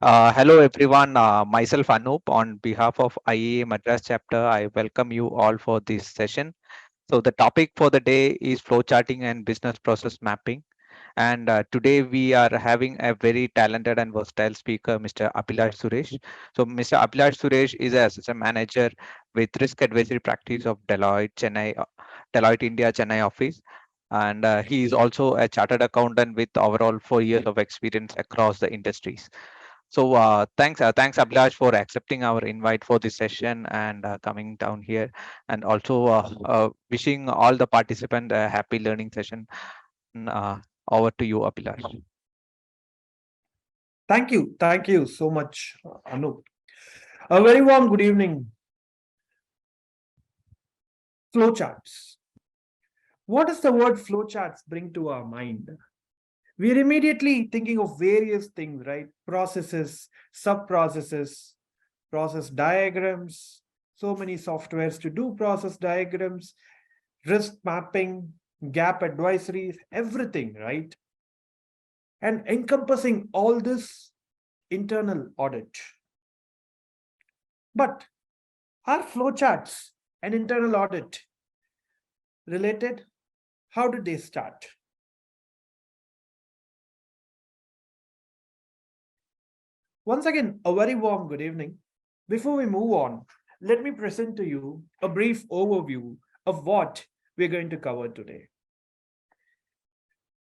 Hello everyone, myself Anup on behalf of IIA Madras chapter. I welcome you all for this session. So the topic for the day is flowcharting and business process mapping. And today we are having a very talented and versatile speaker, Mr. Abilash Suresh. So Mr. Abilash Suresh is a assistant manager with risk advisory practice of Deloitte India Chennai office. And he is also a chartered accountant with overall 4 years of experience across the industries. So thanks Abhilash for accepting our invite for this session and coming down here, and also wishing all the participants a happy learning session. Over to you, Abhilash. Thank you so much, Anup. A very warm good evening. Flowcharts. What does the word flowcharts bring to our mind? We're immediately thinking of various things, right? Processes, sub-processes, process diagrams, so many softwares to do process diagrams, risk mapping, gap advisories, everything, right? And encompassing all this internal audit. But are flowcharts and internal audit related? How did they start? Once again, a very warm good evening. Before we move on, let me present to you a brief overview of what we're going to cover today.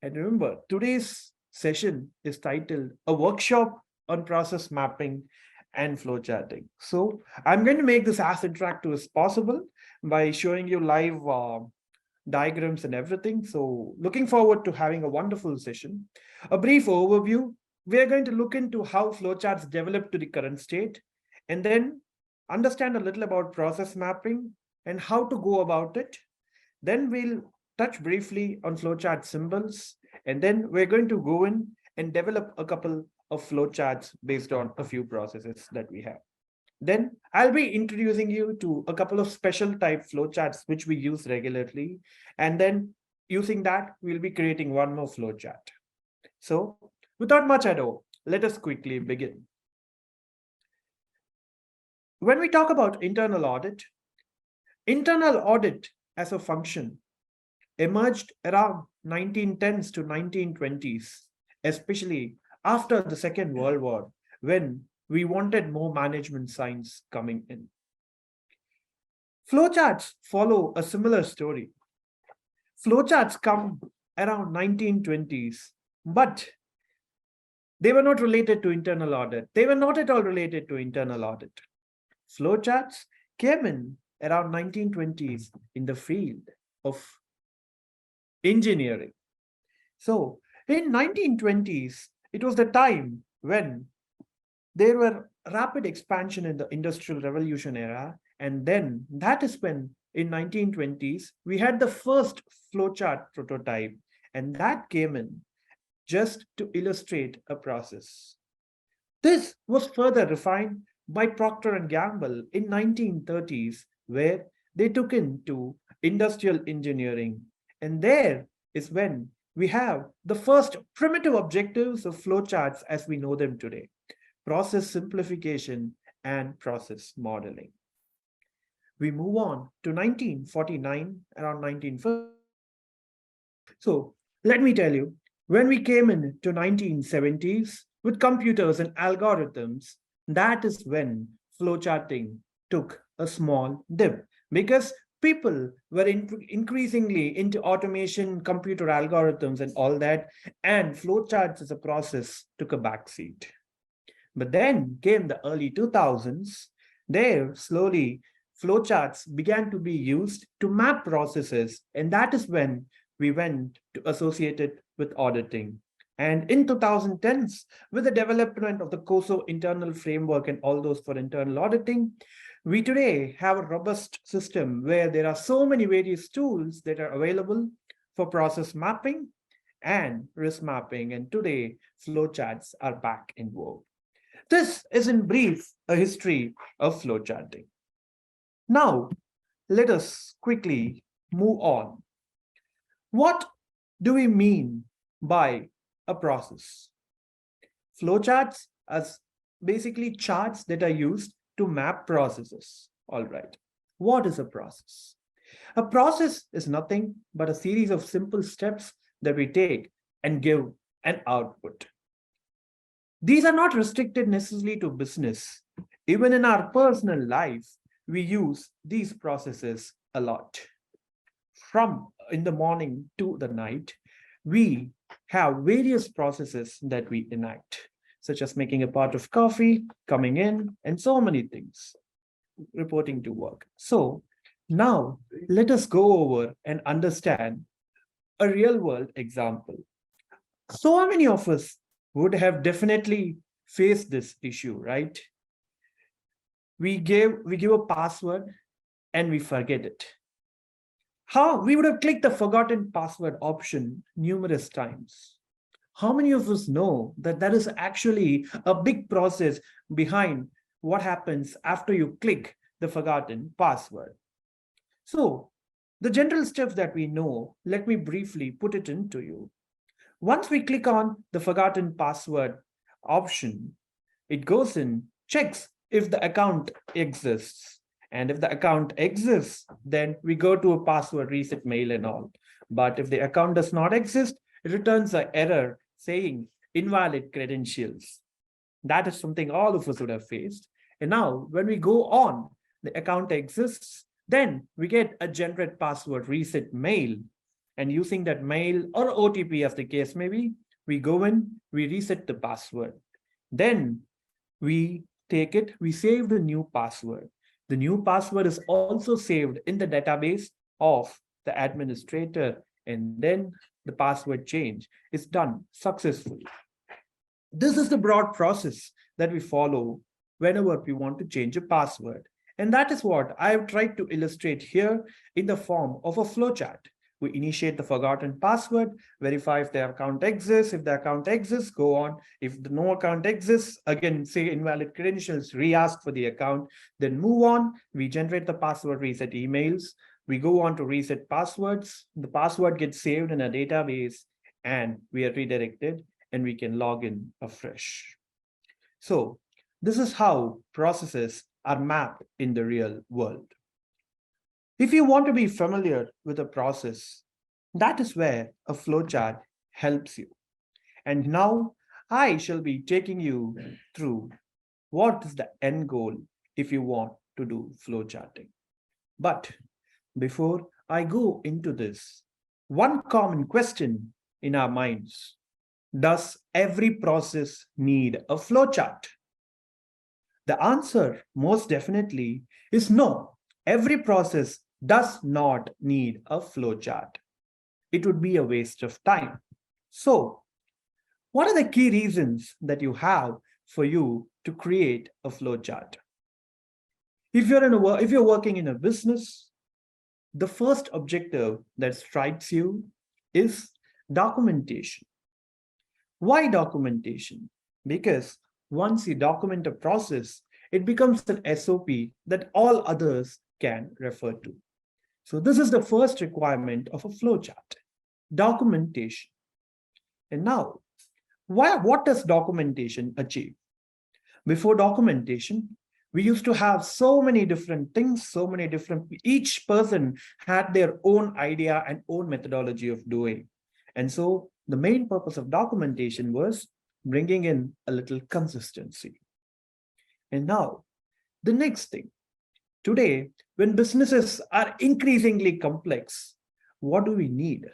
And remember, today's session is titled A Workshop on Process Mapping and Flowcharting. So I'm going to make this as interactive as possible by showing you live diagrams and everything. So looking forward to having a wonderful session. A brief overview. We are going to look into how flowcharts develop to the current state, and then understand a little about process mapping and how to go about it. Then we'll touch briefly on flowchart symbols, and then we're going to go in and develop a couple of flowcharts based on a few processes that we have. Then I'll be introducing you to a couple of special type flowcharts which we use regularly. And then using that, we'll be creating one more flowchart. So without much ado, let us quickly begin. When we talk about internal audit as a function emerged around 1910s to 1920s, especially after the Second World War, when we wanted more management science coming in. Flowcharts follow a similar story. Flowcharts come around 1920s, but they were not related to internal audit. They were not at all related to internal audit. Flowcharts came in around 1920s in the field of engineering. So in 1920s, it was the time when there were rapid expansion in the industrial revolution era, and then that is when in 1920s we had the first flowchart prototype, and that came in just to illustrate a process. This was further refined by Procter and Gamble in 1930s, where they took into industrial engineering, and there is when we have the first primitive objectives of flowcharts as we know them today: process simplification and process modeling. We move on to 1949, around 1950. So let me tell you, when we came into 1970s with computers and algorithms, that is when flowcharting took a small dip, because people were increasingly into automation, computer algorithms and all that, and flowcharts as a process took a backseat. But then came the early 2000s. There, slowly, flowcharts began to be used to map processes, and that is when we went to associate it with auditing. And in 2010s, with the development of the COSO internal framework and all those for internal auditing, we today have a robust system where there are so many various tools that are available for process mapping and risk mapping. And today, flowcharts are back in vogue. This is in brief a history of flowcharting. Now, let us quickly move on. What do we mean by a process? Flowcharts, as basically charts that are used to map processes. All right. What is a process? A process is nothing but a series of simple steps that we take and give an output. These are not restricted necessarily to business. Even in our personal life, we use these processes a lot. From in the morning to the night, we have various processes that we enact, such as making a pot of coffee, coming in, and so many things, reporting to work. So now let us go over and understand a real world example. So many of us would have definitely faced this issue, right? We give a password and we forget it. How we would have clicked the forgotten password option numerous times. How many of us know that that is actually a big process behind what happens after you click the forgotten password? So, the general steps that we know, let me briefly put it into you. Once we click on the forgotten password option, it goes in, checks if the account exists. And if the account exists, then we go to a password reset mail and all. But if the account does not exist, it returns an error saying invalid credentials. That is something all of us would have faced. And now, when we go on, the account exists, then we get a generate password reset mail. And using that mail or OTP, as the case may be, we go in, we reset the password. Then we take it, we save the new password. The new password is also saved in the database of the administrator, and then the password change is done successfully. This is the broad process that we follow whenever we want to change a password. And that is what I have tried to illustrate here in the form of a flowchart. We initiate the forgotten password, verify if the account exists. If the account exists, go on. If the no account exists, again, say invalid credentials, re-ask for the account, then move on. We generate the password reset emails. We go on to reset passwords. The password gets saved in a database and we are redirected and we can log in afresh. So this is how processes are mapped in the real world. If you want to be familiar with a process, that is where a flowchart helps you. And now I shall be taking you through what is the end goal if you want to do flowcharting. But before I go into this, one common question in our minds: does every process need a flowchart? The answer, most definitely, is no. Every process does not need a flowchart. It would be a waste of time. So, what are the key reasons that you have for you to create a flowchart? If you're working in a business, the first objective that strikes you is documentation. Why documentation? Because once you document a process, it becomes an SOP that all others can refer to. So this is the first requirement of a flowchart: documentation. And now, what does documentation achieve? Before documentation, we used to have so many different things, each person had their own idea and own methodology of doing. And so the main purpose of documentation was bringing in a little consistency. And now, the next thing. Today, when businesses are increasingly complex, what do we need?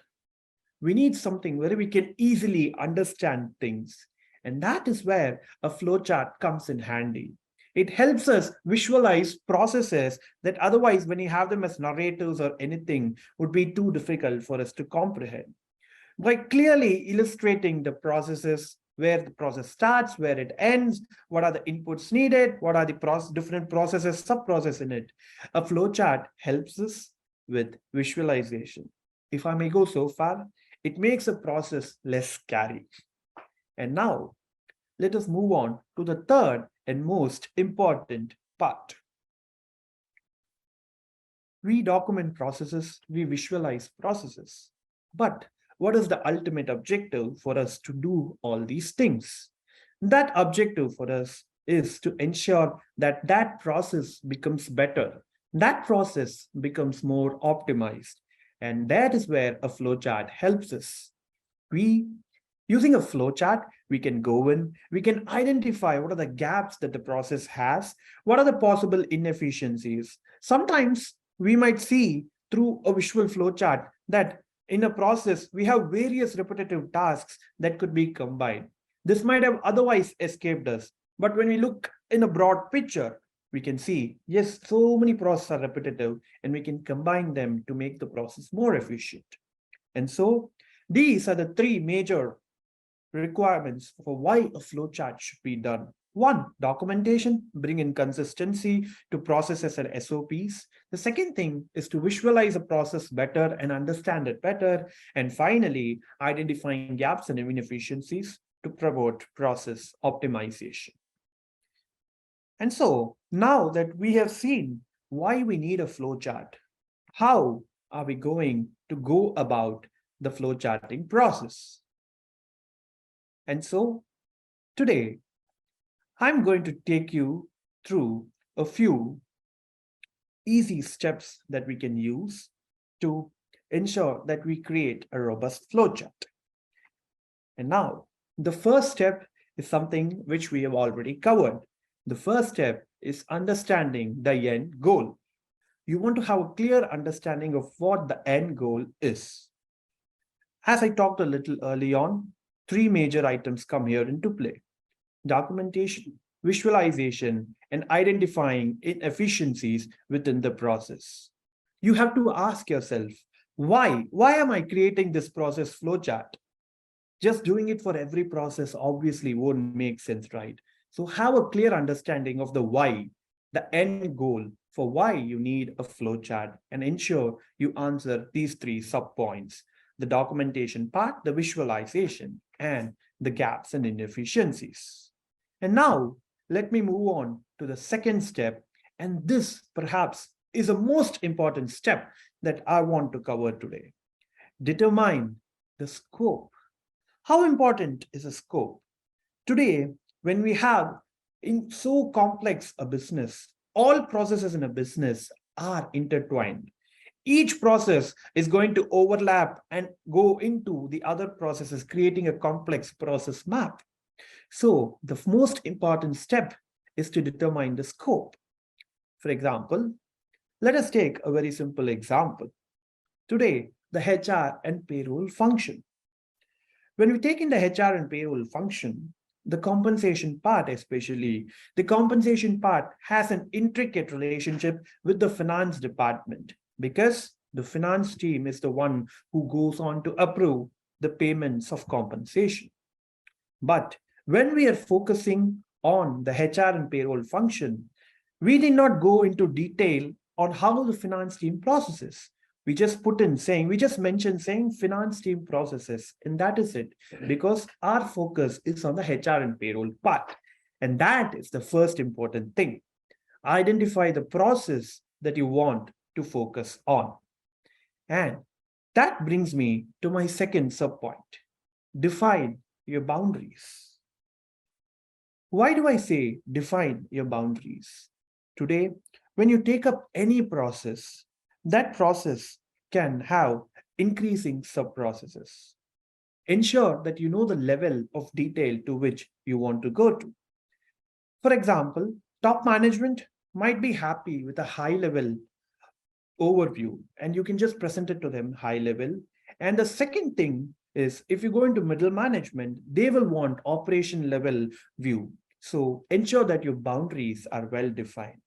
We need something where we can easily understand things. And that is where a flowchart comes in handy. It helps us visualize processes that otherwise, when you have them as narratives or anything, would be too difficult for us to comprehend. By clearly illustrating the processes, where the process starts, where it ends, what are the inputs needed, what are the different processes, sub-process in it. A flowchart helps us with visualization. If I may go so far, it makes a process less scary. And now, let us move on to the third and most important part. We document processes, we visualize processes. But what is the ultimate objective for us to do all these things? That objective for us is to ensure that that process becomes better, that process becomes more optimized. And that is where a flowchart helps us. We Using a flowchart, we can go in, we can identify what are the gaps that the process has, what are the possible inefficiencies. Sometimes we might see through a visual flowchart that in a process we have various repetitive tasks that could be combined. This might have otherwise escaped us, but when we look in a broad picture, we can see yes, so many processes are repetitive and we can combine them to make the process more efficient. And so these are the three major requirements for why a flowchart should be done. One, documentation, bring in consistency to processes and SOPs. The second thing is to visualize a process better and understand it better. And finally, identifying gaps and inefficiencies to promote process optimization. And so now that we have seen why we need a flowchart, how are we going to go about the flowcharting process? And so today, I'm going to take you through a few easy steps that we can use to ensure that we create a robust flowchart. And now, the first step is something which we have already covered. The first step is understanding the end goal. You want to have a clear understanding of what the end goal is. As I talked a little early on, three major items come here into play: documentation, visualization, and identifying inefficiencies within the process. You have to ask yourself, why? Why am I creating this process flowchart? Just doing it for every process obviously won't make sense, right? So have a clear understanding of the why, the end goal for why you need a flowchart, and ensure you answer these three subpoints: the documentation part, the visualization, and the gaps and inefficiencies. And now let me move on to the second step. And this perhaps is the most important step that I want to cover today. Determine the scope. How important is a scope? Today, when we have in so complex a business, all processes in a business are intertwined. Each process is going to overlap and go into the other processes, creating a complex process map. So the most important step is to determine the scope. For example, let us take a very simple example. Today, the HR and payroll function. When we take in the HR and payroll function, the compensation part, especially, the compensation part has an intricate relationship with the finance department because the finance team is the one who goes on to approve the payments of compensation. But when we are focusing on the HR and payroll function, we did not go into detail on how the finance team processes. We just put in saying, we just mentioned saying finance team processes, and that is it, because our focus is on the HR and payroll part. And that is the first important thing. Identify the process that you want to focus on. And that brings me to my second subpoint: define your boundaries. Why do I say define your boundaries? Today, when you take up any process, that process can have increasing sub-processes. Ensure that you know the level of detail to which you want to go to. For example, top management might be happy with a high-level overview, and you can just present it to them high level. And the second thing is, if you go into middle management, they will want operation level view. So ensure that your boundaries are well defined.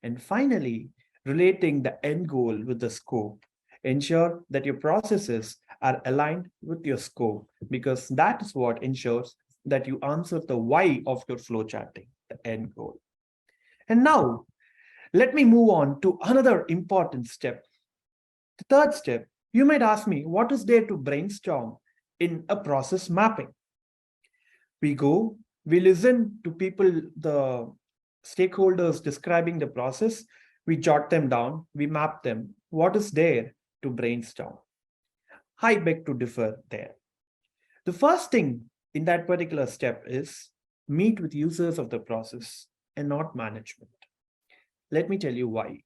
And finally, relating the end goal with the scope. Ensure that your processes are aligned with your scope, because that is what ensures that you answer the why of your flowcharting, the end goal. And now let me move on to another important step. The third step, you might ask me, what is there to brainstorm in a process mapping? We go, we listen to people, the stakeholders describing the process, we jot them down, we map them. What is there to brainstorm? I beg to differ there. The first thing in that particular step is meet with users of the process and not management. Let me tell you why.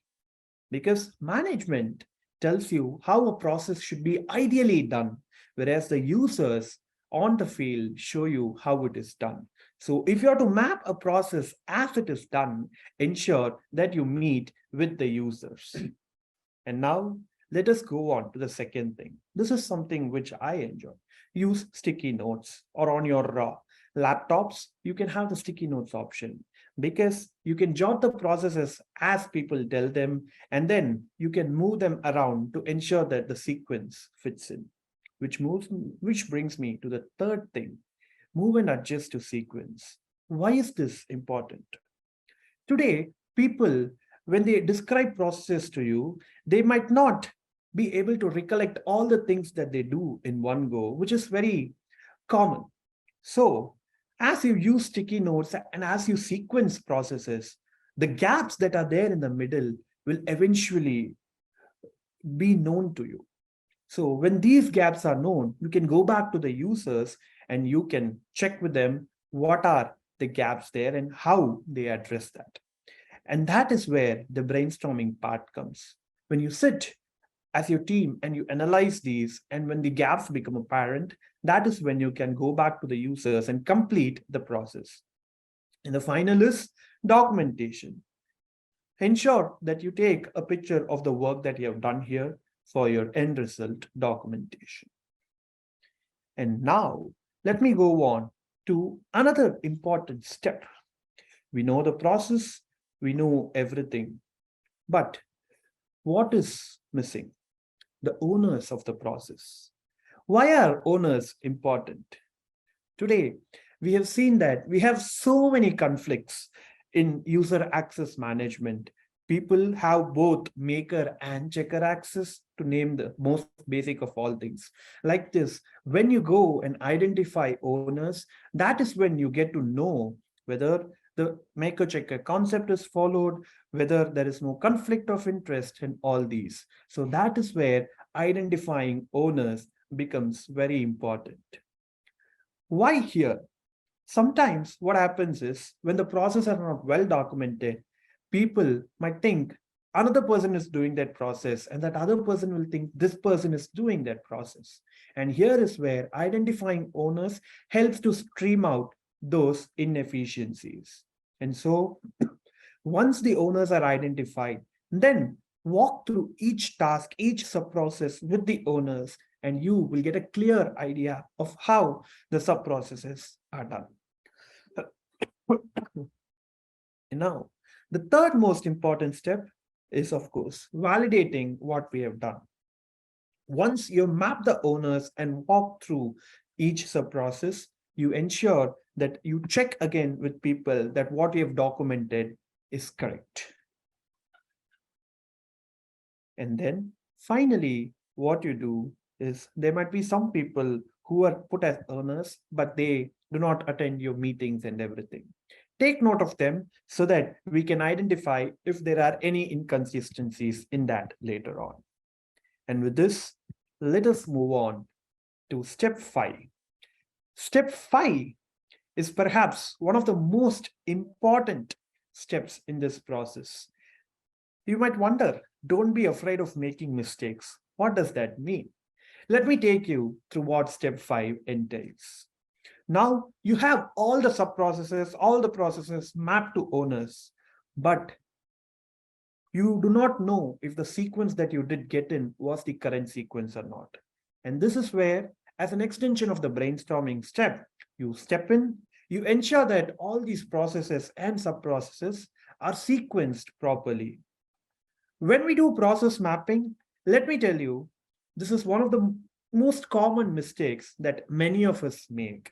Because management tells you how a process should be ideally done, whereas the users on the field show you how it is done. So, if you are to map a process as it is done, ensure that you meet with the users. And now let us go on to the second thing. This is something which I enjoy. Use sticky notes, or on your laptops, you can have the sticky notes option because you can jot the processes as people tell them, and then you can move them around to ensure that the sequence fits in. Which brings me to the third thing: move and adjust to sequence. Why is this important? Today, people, when they describe processes to you, they might not be able to recollect all the things that they do in one go, which is very common. So, as you use sticky notes and as you sequence processes, the gaps that are there in the middle will eventually be known to you. So, when these gaps are known, you can go back to the users and you can check with them what are the gaps there and how they address that. And that is where the brainstorming part comes. When you sit as your team and you analyze these, and when the gaps become apparent, that is when you can go back to the users and complete the process. And the final is documentation. Ensure that you take a picture of the work that you have done here for your end result documentation. And now, let me go on to another important step. We know the process, we know everything, but what is missing? The owners of the process. Why are owners important? Today, we have seen that we have so many conflicts in user access management. People have both maker and checker access, to name the most basic of all things. Like this, when you go and identify owners, that is when you get to know whether the maker checker concept is followed, whether there is no conflict of interest, and all these. So that is where identifying owners becomes very important. Why here? Sometimes what happens is when the processes are not well documented, people might think another person is doing that process, and that other person will think this person is doing that process. And here is where identifying owners helps to stream out those inefficiencies. And so, once the owners are identified, then walk through each task, each sub process with the owners, and you will get a clear idea of how the sub processes are done. Now, the third most important step is, of course, validating what we have done. Once you map the owners and walk through each sub process, you ensure that you check again with people that what you have documented is correct. And then finally, what you do is there might be some people who are put as owners, but they do not attend your meetings and everything. Take note of them so that we can identify if there are any inconsistencies in that later on. And with this, let us move on to step 5. Step 5 is perhaps one of the most important steps in this process. You might wonder, don't be afraid of making mistakes. What does that mean? Let me take you through what step 5 entails. Now you have all the sub processes, all the processes mapped to owners, but you do not know if the sequence that you did get in was the current sequence or not. And this is where, as an extension of the brainstorming step, you step in, you ensure that all these processes and sub processes are sequenced properly. When we do process mapping, let me tell you, this is one of the most common mistakes that many of us make.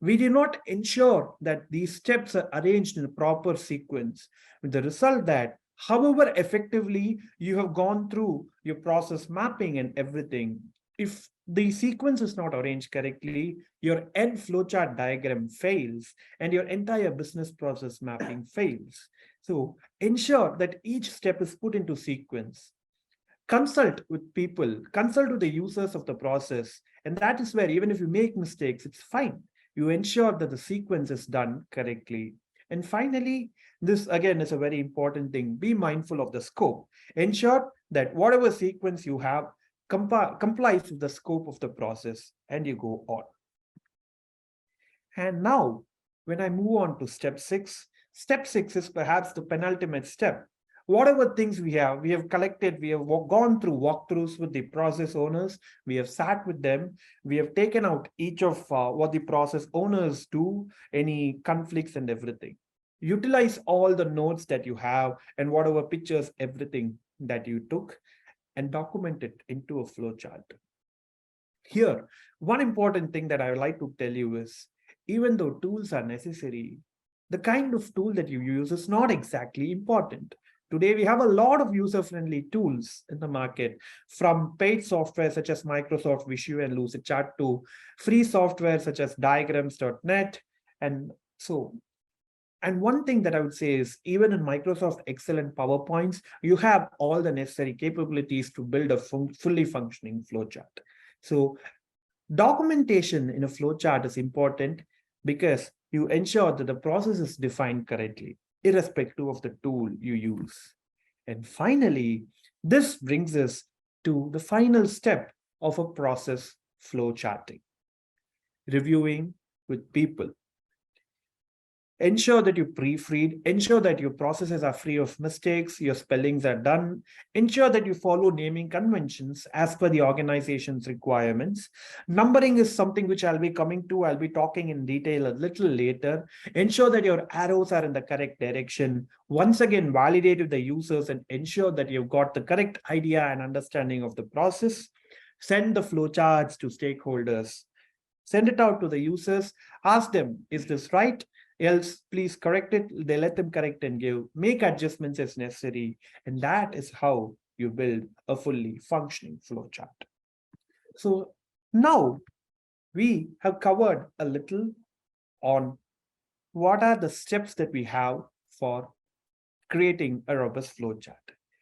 We do not ensure that these steps are arranged in a proper sequence, with the result that however effectively you have gone through your process mapping and everything, if the sequence is not arranged correctly, your end flowchart diagram fails and your entire business process mapping fails. So ensure that each step is put into sequence. Consult with people, consult with the users of the process, and that is where even if you make mistakes, it's fine. You ensure that the sequence is done correctly. And finally, this again is a very important thing. Be mindful of the scope. Ensure that whatever sequence you have complies with the scope of the process, and you go on. And now, when I move on to step six is perhaps the penultimate step. Whatever things we have collected, we have gone through walkthroughs with the process owners, we have sat with them, we have taken out each of what the process owners do, any conflicts and everything. Utilize all the notes that you have and whatever pictures, everything that you took, and document it into a flowchart. Here, one important thing that I would like to tell you is even though tools are necessary, the kind of tool that you use is not exactly important. Today, we have a lot of user friendly tools in the market, from paid software such as Microsoft Visio and Lucidchart to free software such as diagrams.net. And so, and one thing that I would say is even in Microsoft Excel and PowerPoints, you have all the necessary capabilities to build a fully functioning flowchart. So documentation in a flowchart is important because you ensure that the process is defined correctly, irrespective of the tool you use. And finally, this brings us to the final step of a process flowcharting, reviewing with people. Ensure that you proofread, ensure that your processes are free of mistakes, your spellings are done, ensure that you follow naming conventions as per the organization's requirements. Numbering is something which I'll be coming to, I'll be talking in detail a little later. Ensure that your arrows are in the correct direction. Once again, validate with the users and ensure that you've got the correct idea and understanding of the process. Send the flowcharts to stakeholders. Send it out to the users. Ask them, is this right? Else, please correct it. They let them correct and make adjustments as necessary. And that is how you build a fully functioning flowchart. So now we have covered a little on what are the steps that we have for creating a robust flowchart.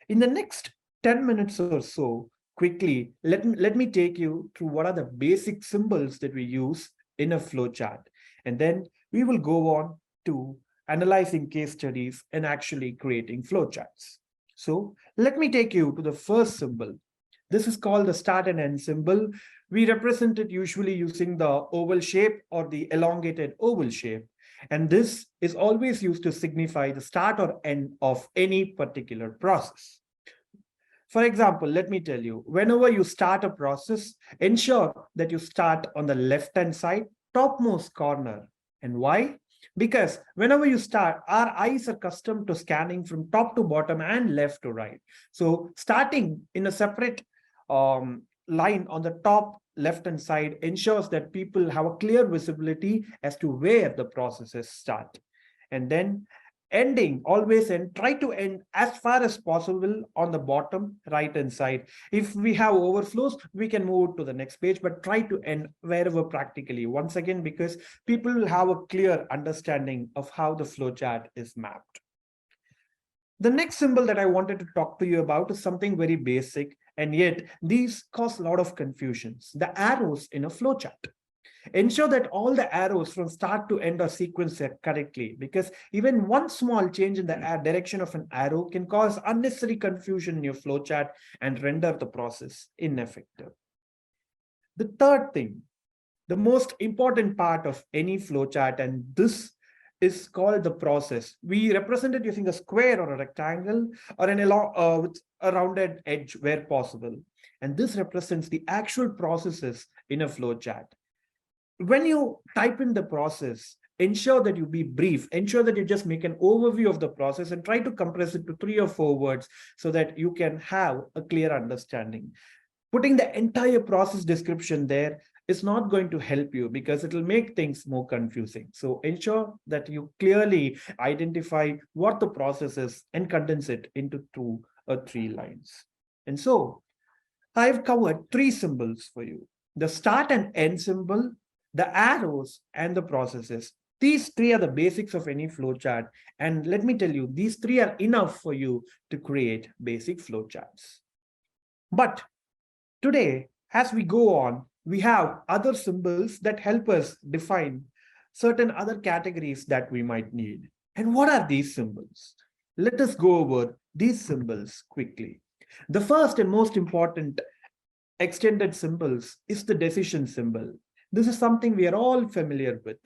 In the next 10 minutes or so, quickly, let me take you through what are the basic symbols that we use in a flowchart. And then we will go on to analyzing case studies and actually creating flowcharts. So let me take you to the first symbol. This is called the start and end symbol. We represent it usually using the oval shape or the elongated oval shape. And this is always used to signify the start or end of any particular process. For example, let me tell you, whenever you start a process, ensure that you start on the left-hand side, topmost corner. And why? Because whenever you start, our eyes are accustomed to scanning from top to bottom and left to right. So starting in a separate line on the top left-hand side ensures that people have a clear visibility as to where the processes start. And then ending, always end, try to end as far as possible on the bottom right hand side. If we have overflows, we can move to the next page, but try to end wherever practically. Once again, because people will have a clear understanding of how the flowchart is mapped. The next symbol that I wanted to talk to you about is something very basic, and yet these cause a lot of confusions. The arrows in a flowchart. Ensure that all the arrows from start to end are sequenced correctly, because even one small change in the direction of an arrow can cause unnecessary confusion in your flowchart and render the process ineffective. The third thing, the most important part of any flowchart, and this is called the process. We represent it using a square or a rectangle or with a rounded edge where possible. And this represents the actual processes in a flowchart. When you type in the process, ensure that you be brief, ensure that you just make an overview of the process and try to compress it to 3 or 4 words so that you can have a clear understanding. Putting the entire process description there is not going to help you because it will make things more confusing. So ensure that you clearly identify what the process is and condense it into 2 or 3 lines. And so I've covered 3 symbols for you: the start and end symbol, the arrows, and the processes. These 3 are the basics of any flowchart. And let me tell you, these 3 are enough for you to create basic flowcharts. But today, as we go on, we have other symbols that help us define certain other categories that we might need. And what are these symbols? Let us go over these symbols quickly. The first and most important extended symbols is the decision symbol. This is something we are all familiar with.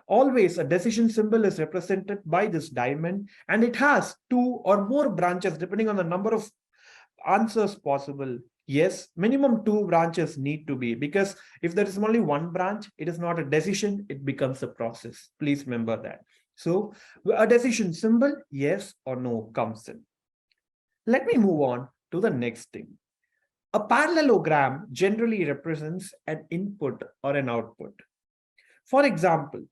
Always a decision symbol is represented by this diamond, and it has two or more branches depending on the number of answers possible. Yes, minimum two branches need to be, because if there is only one branch, it is not a decision, it becomes a process. Please remember that. So a decision symbol, yes or no, comes in. Let me move on to the next thing. A parallelogram generally represents an input or an output. For example,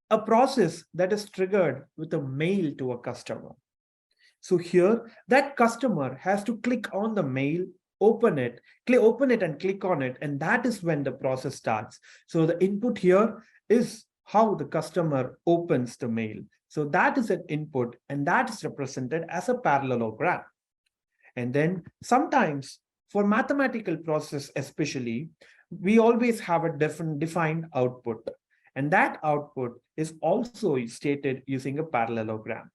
a process that is triggered with a mail to a customer. So here, that customer has to click on the mail, open it and click on it, and that is when the process starts. So the input here is how the customer opens the mail. So that is an input, and that is represented as a parallelogram. And then sometimes for mathematical process especially, we always have a different defined output. And that output is also stated using a parallelogram.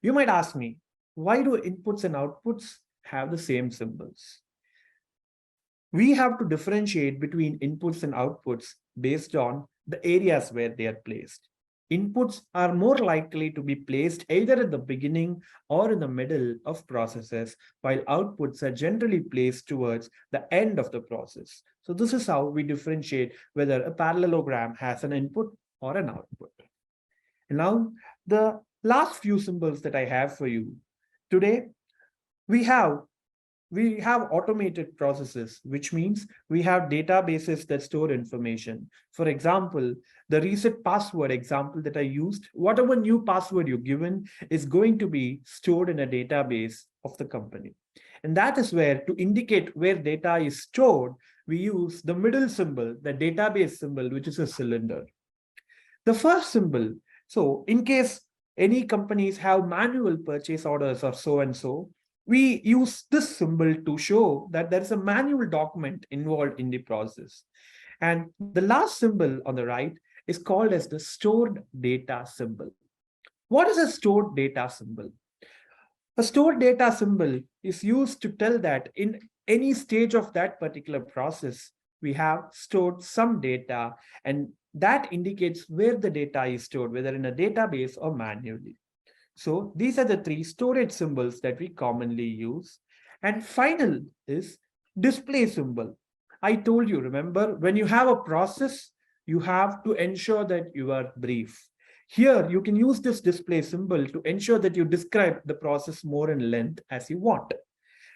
You might ask me, why do inputs and outputs have the same symbols? We have to differentiate between inputs and outputs based on the areas where they are placed. Inputs are more likely to be placed either at the beginning or in the middle of processes, while outputs are generally placed towards the end of the process. So this is how we differentiate whether a parallelogram has an input or an output. And now the last few symbols that I have for you. Today, we have automated processes, which means we have databases that store information. For example, the reset password example that I used, whatever new password you're given is going to be stored in a database of the company. And that is where, to indicate where data is stored, we use the middle symbol, the database symbol, which is a cylinder. The first symbol, so in case any companies have manual purchase orders or so and so, we use this symbol to show that there is a manual document involved in the process. And the last symbol on the right is called as the stored data symbol. What is a stored data symbol? A stored data symbol is used to tell that in any stage of that particular process, we have stored some data, and that indicates where the data is stored, whether in a database or manually. So these are the three storage symbols that we commonly use. And final is display symbol. I told you, remember, when you have a process, you have to ensure that you are brief. Here, you can use this display symbol to ensure that you describe the process more in length as you want.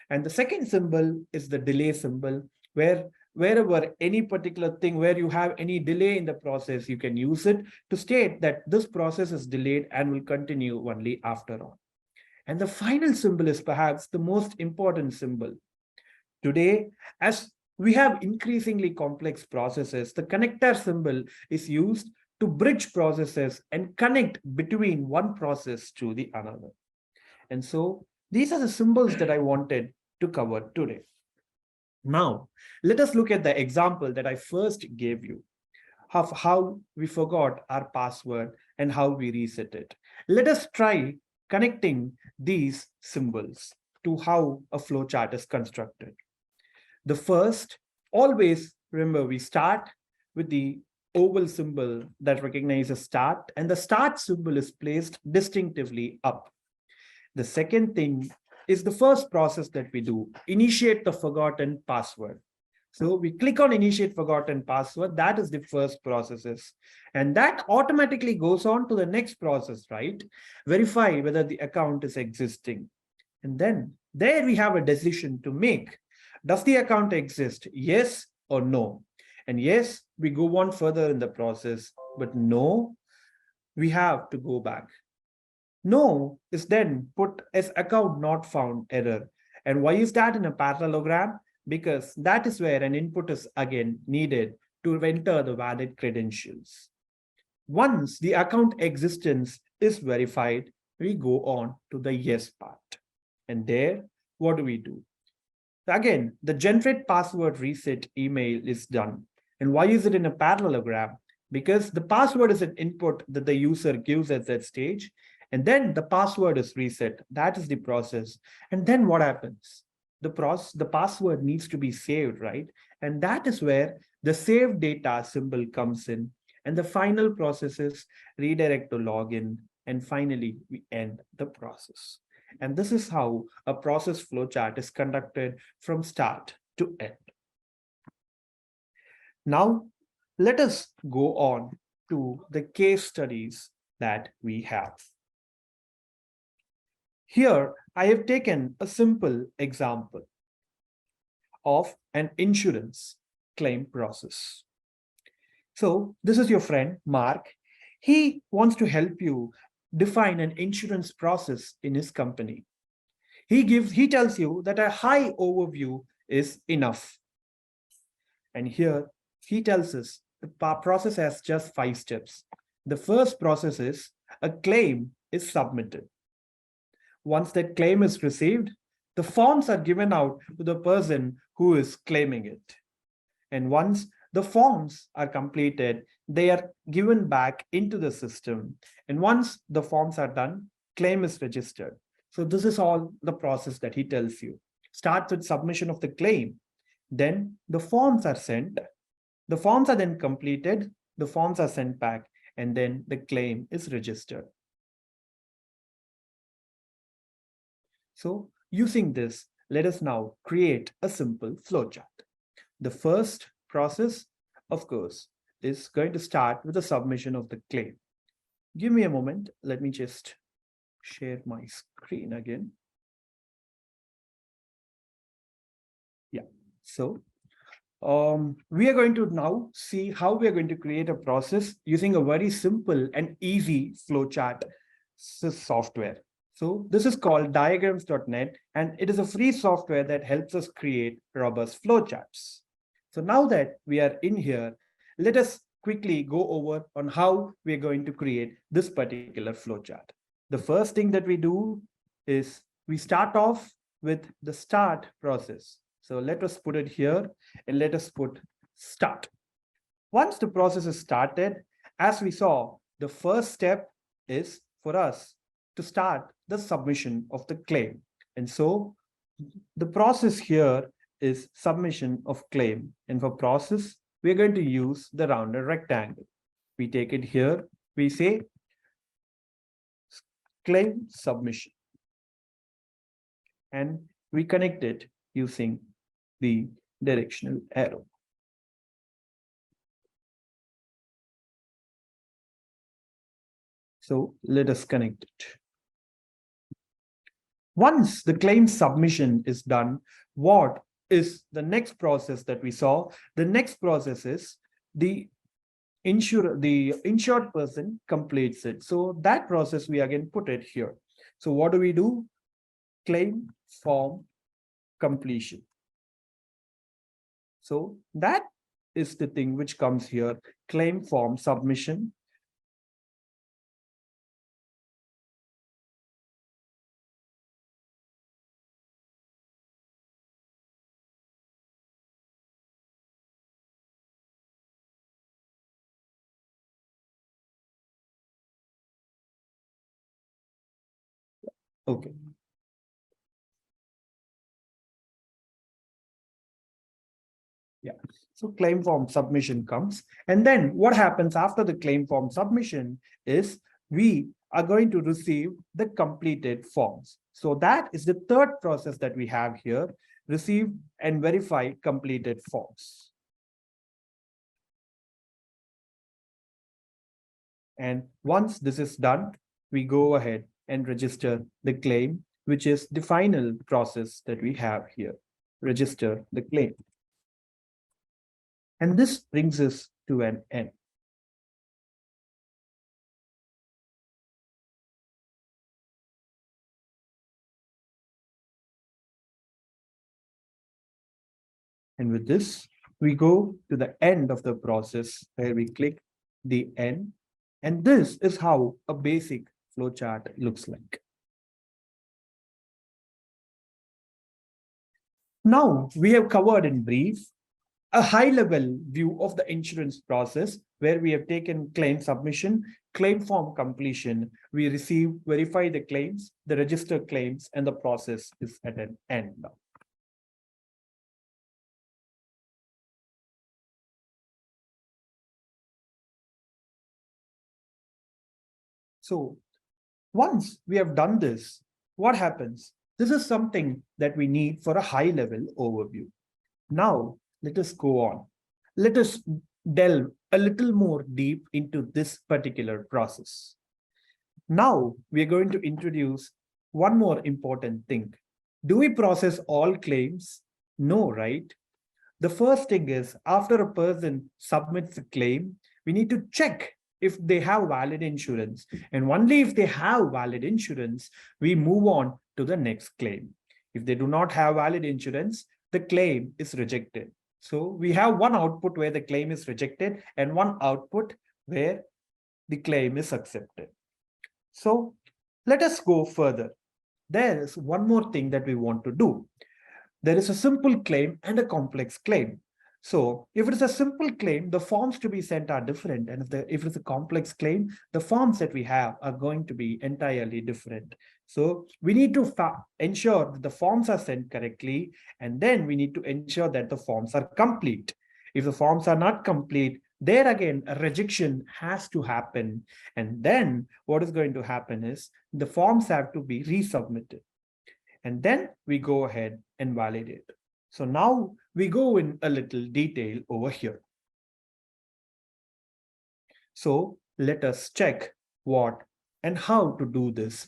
And the second symbol is the delay symbol, where wherever any particular thing where you have any delay in the process, you can use it to state that this process is delayed and will continue only after all. And the final symbol is perhaps the most important symbol. Today, as we have increasingly complex processes, the connector symbol is used to bridge processes and connect between one process to the another. And so these are the symbols that I wanted to cover today. Now, let us look at the example that I first gave you of how we forgot our password and how we reset it. Let us try connecting these symbols to how a flowchart is constructed. The first, always remember, we start with the oval symbol that recognizes start, and the start symbol is placed distinctively up. The second thing is the first process that we do, initiate the forgotten password. So we click on initiate forgotten password. That is the first processes. And that automatically goes on to the next process, right? Verify whether the account is existing. And then there we have a decision to make. Does the account exist? Yes or no? And yes, we go on further in the process, but no, we have to go back. No is then put as account not found error. And why is that in a parallelogram? Because that is where an input is again needed to enter the valid credentials. Once the account existence is verified, we go on to the yes part. And there, what do we do? Again, the generate password reset email is done. And why is it in a parallelogram? because the password is an input that the user gives at that stage, and then the password is reset. That is the process. And then what happens? The password needs to be saved, right? And that is where the save data symbol comes in. And the final process is redirect to login. And finally, we end the process. And this is how a process flowchart is conducted from start to end. Now, let us go on to the case studies that we have. Here, I have taken a simple example of an insurance claim process. So, this is your friend, Mark. He wants to help you define an insurance process in his company. He tells you that a high overview is enough. And here he tells us the process has just 5 steps. The first process is a claim is submitted. Once that claim is received, the forms are given out to the person who is claiming it. And once the forms are completed, they are given back into the system. And once the forms are done, claim is registered. So this is all the process that he tells you. Start with submission of the claim. Then the forms are sent. The forms are then completed. The forms are sent back. And then the claim is registered. So using this, let us now create a simple flowchart. The first process, of course, is going to start with the submission of the claim. Give me a moment. Let me just share my screen again. Yeah. So we are going to now see how we are going to create a process using a very simple and easy flowchart software. So this is called diagrams.net, and it is a free software that helps us create robust flowcharts. So now that we are in here, let us quickly go over on how we are going to create this particular flowchart. The first thing that we do is we start off with the start process. So let us put it here and let us put start. Once the process is started, as we saw, the first step is for us to start the submission of the claim. And so the process here is submission of claim. And for process, we're going to use the rounded rectangle. We take it here, we say claim submission. And we connect it using the directional arrow. So let us connect it. Once the claim submission is done, what is the next process that we saw? The next process is the insured person completes it. So that process we again put it here. So what do we do? Claim form completion. So that is the thing which comes here, claim form submission. Okay. Yeah. So claim form submission comes. And then what happens after the claim form submission is we are going to receive the completed forms. So that is the third process that we have here, receive and verify completed forms. And once this is done, we go ahead and register the claim, which is the final process that we have here, register the claim. And this brings us to an end. And with this, we go to the end of the process where we click the end. And this is how a basic flowchart looks like. Now we have covered in brief a high level view of the insurance process where we have taken claim submission, claim form completion, we receive, verify the claims, the register claims, and the process is at an end now. So once we have done this, what happens? This is something that we need for a high level overview. Now, let us go on. Let us delve a little more deep into this particular process. Now, we are going to introduce one more important thing. Do we process all claims? No, right? The first thing is after a person submits a claim, we need to check if they have valid insurance. And only if they have valid insurance, we move on to the next claim. If they do not have valid insurance, the claim is rejected. So we have one output where the claim is rejected and one output where the claim is accepted. So let us go further. There is one more thing that we want to do. There is a simple claim and a complex claim. So if it is a simple claim, the forms to be sent are different. And if it's a complex claim, the forms that we have are going to be entirely different. So we need to ensure that the forms are sent correctly. And then we need to ensure that the forms are complete. If the forms are not complete, there again, a rejection has to happen. And then what is going to happen is the forms have to be resubmitted. And then we go ahead and validate. So now we go in a little detail over here. So let us check what and how to do this.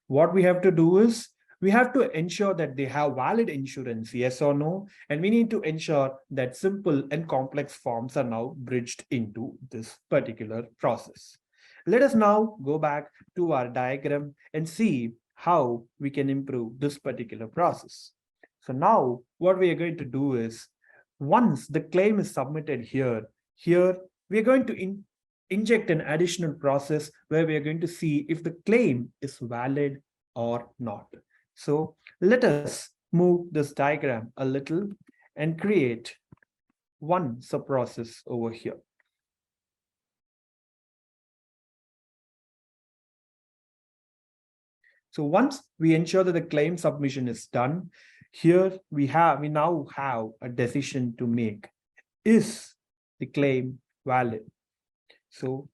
What we have to do is we have to ensure that they have valid insurance, yes or no, and we need to ensure that simple and complex forms are now bridged into this particular process. Let us now go back to our diagram and see how we can improve this particular process. So now what we are going to do is once the claim is submitted here we are going to inject an additional process where we are going to see if the claim is valid or not. So let us move this diagram a little and create one sub-process over here. So once we ensure that the claim submission is done, here we now have a decision to make. Is the claim valid? So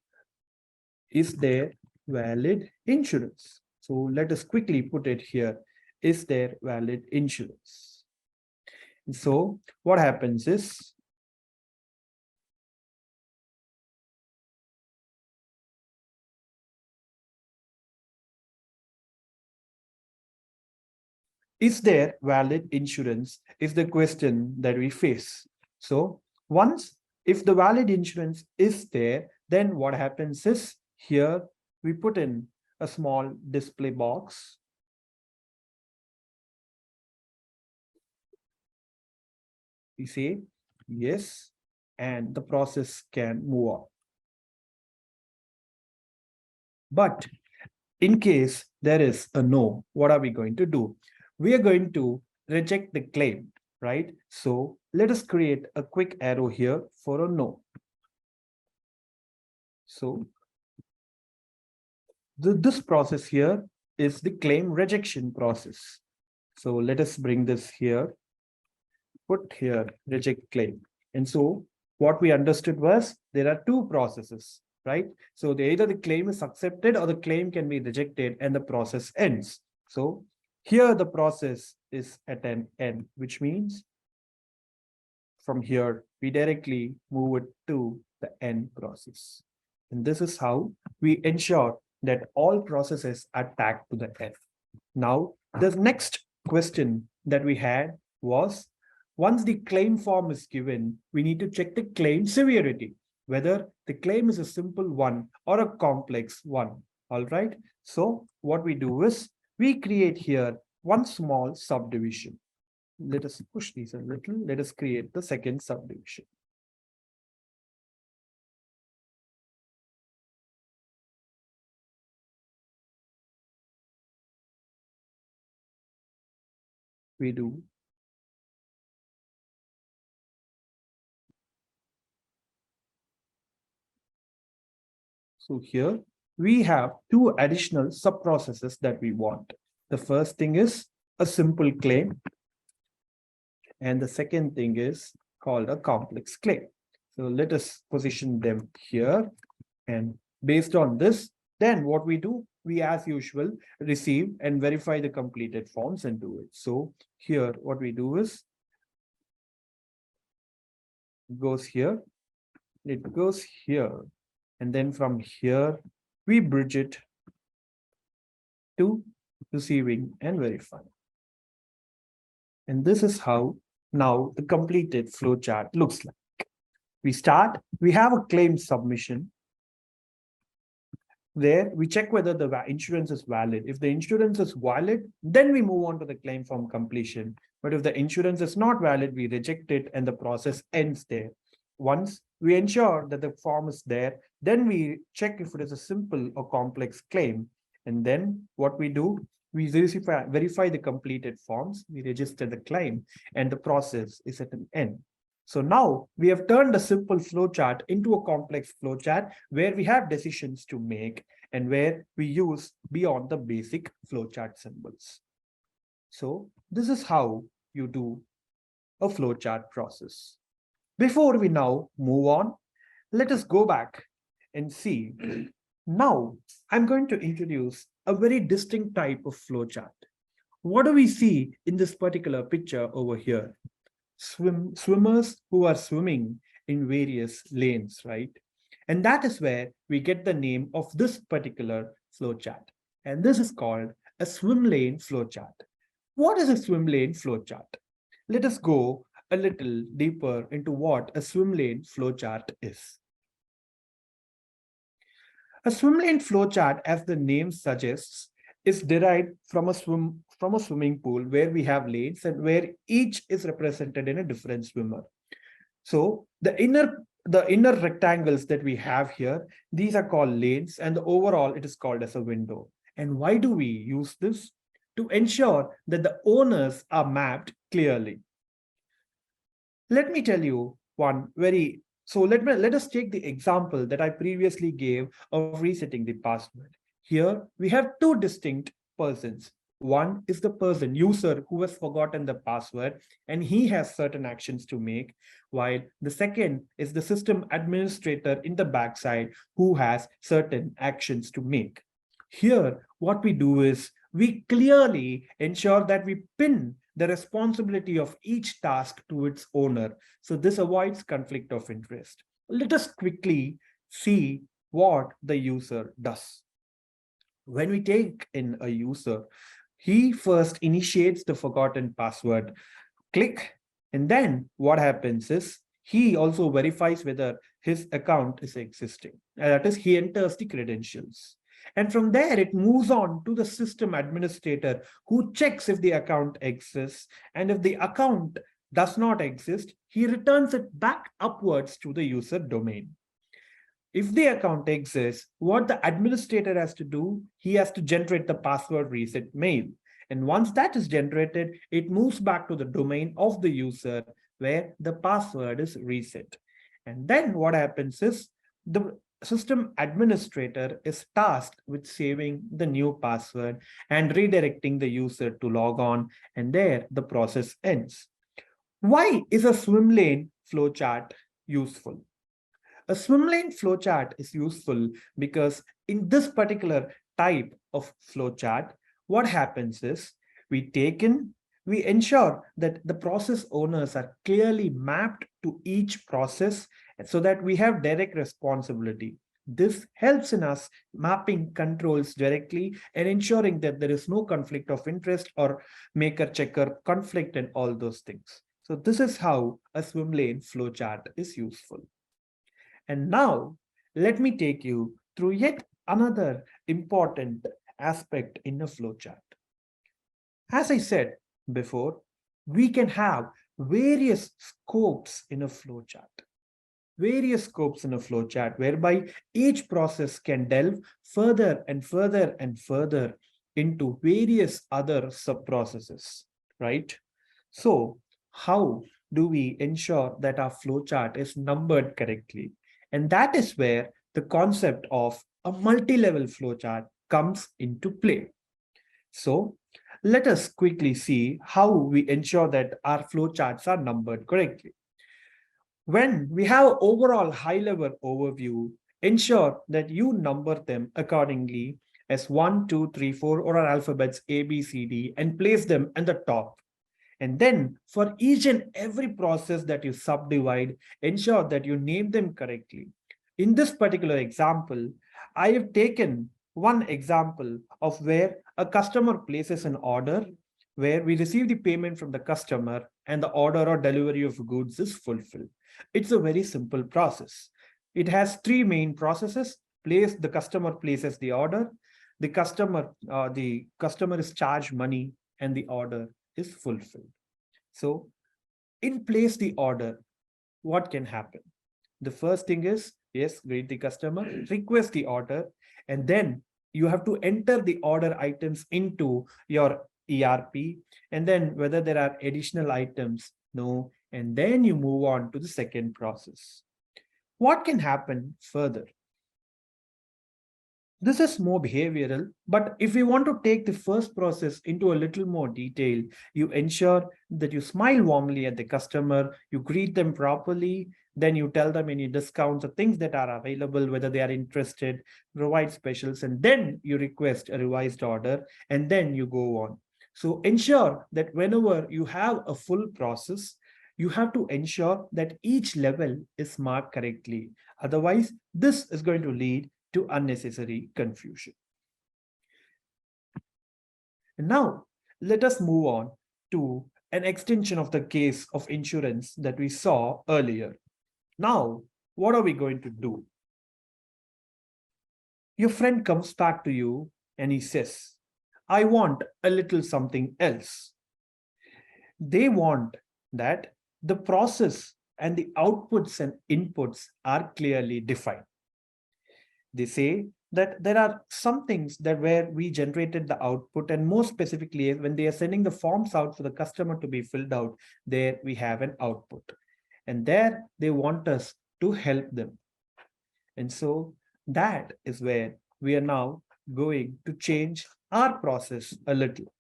is there valid insurance? So let us quickly put it here. Is there valid insurance? So what happens is there valid insurance is the question that we face. So once if the valid insurance is there, then what happens is here we put in a small display box. We say yes, and the process can move on. But in case there is a no, what are we going to do? We are going to reject the claim, right? So let us create a quick arrow here for a no. So this process here is the claim rejection process. So let us bring this here, put here reject claim. And so what we understood was there are two processes, right? So either the claim is accepted or the claim can be rejected and the process ends. So here the process is at an end, which means from here we directly move it to the end process. And this is how we ensure that all processes are tagged to the end. Now, the next question that we had was once the claim form is given, we need to check the claim severity, whether the claim is a simple one or a complex one. All right. So what we do is we create here one small subdivision. Let us push these a little. Let us create the second subdivision. We do So here we have two additional sub-processes that we want. The first thing is a simple claim, and the second thing is called a complex claim. So let us position them here, and based on this, then what we do, we as usual receive and verify the completed forms and do it. So here what we do is goes here, it goes here, and then from here we bridge it to receiving and verifying. And this is how now the completed flowchart looks like. We start, we have a claim submission. There, we check whether the insurance is valid. If the insurance is valid, then we move on to the claim form completion. But if the insurance is not valid, we reject it and the process ends there. Once we ensure that the form is there, then we check if it is a simple or complex claim. And then what we do, we verify the completed forms, we register the claim, and the process is at an end. So now we have turned a simple flowchart into a complex flowchart where we have decisions to make and where we use beyond the basic flowchart symbols. So this is how you do a flowchart process. Before we now move on, let us go back and see. Now I'm going to introduce a very distinct type of flowchart. What do we see in this particular picture over here? Swimmers who are swimming in various lanes, right? And that is where we get the name of this particular flowchart. And this is called a swim lane flowchart. What is a swim lane flowchart? Let us go a little deeper into what a swim lane flowchart is. A swim lane flowchart, as the name suggests, is derived from a swimming pool where we have lanes and where each is represented in a different swimmer. So the inner rectangles that we have here, these are called lanes, and the overall it is called as a window. And why do we use this? To ensure that the owners are mapped clearly. Let me tell you one very let us take the example that I previously gave of resetting the password. Here we have two distinct persons. One is the person, user, who has forgotten the password and he has certain actions to make, while the second is the system administrator in the backside who has certain actions to make. Here, what we do is we clearly ensure that we pin the responsibility of each task to its owner. So this avoids conflict of interest. Let us quickly see what the user does. When we take in a user, he first initiates the forgotten password, click, and then what happens is he also verifies whether his account is existing. That is, he enters the credentials. And from there, it moves on to the system administrator who checks if the account exists. And if the account does not exist, he returns it back upwards to the user domain. If the account exists, what the administrator has to do, he has to generate the password reset mail. And once that is generated, it moves back to the domain of the user where the password is reset. And then what happens is the system administrator is tasked with saving the new password and redirecting the user to log on, and there the process ends. Why is a swim lane flowchart useful? A swim lane flowchart is useful because in this particular type of flowchart, what happens is we ensure that the process owners are clearly mapped to each process so that we have direct responsibility. This helps in us mapping controls directly and ensuring that there is no conflict of interest or maker checker conflict and all those things. So this is how a swim lane flowchart is useful. And now let me take you through yet another important aspect in a flowchart. As I said before, we can have various scopes in a flowchart. Various scopes in a flowchart whereby each process can delve further and further and further into various other sub-processes, right? So how do we ensure that our flowchart is numbered correctly? And that is where the concept of a multi-level flowchart comes into play. So let us quickly see how we ensure that our flowcharts are numbered correctly. When we have overall high-level overview, ensure that you number them accordingly as 1, 2, 3, 4 or alphabets A, B, C, D and place them in the top. And then for each and every process that you subdivide, ensure that you name them correctly. In this particular example, I have taken one example of where a customer places an order, where we receive the payment from the customer and the order or delivery of goods is fulfilled. It's a very simple process. It has three main processes. The customer places the order, the customer is charged money, and the order is fulfilled. So, in place the order, what can happen? The first thing is, yes, greet the customer, request the order, and then you have to enter the order items into your ERP, and then whether there are additional items, no, and then you move on to the second process. What can happen further? This is more behavioral, but if we want to take the first process into a little more detail, you ensure that you smile warmly at the customer, you greet them properly, then you tell them any discounts or things that are available, whether they are interested, provide specials, and then you request a revised order, and then you go on. So ensure that whenever you have a full process, you have to ensure that each level is marked correctly. Otherwise, this is going to lead to unnecessary confusion. And now, let us move on to an extension of the case of insurance that we saw earlier. Now, what are we going to do? Your friend comes back to you and he says, I want a little something else. They want that the process and the outputs and inputs are clearly defined. They say that there are some things that where we generated the output, and more specifically when they are sending the forms out for the customer to be filled out, there we have an output, and there they want us to help them. And so that is where we are now going to change our process a little.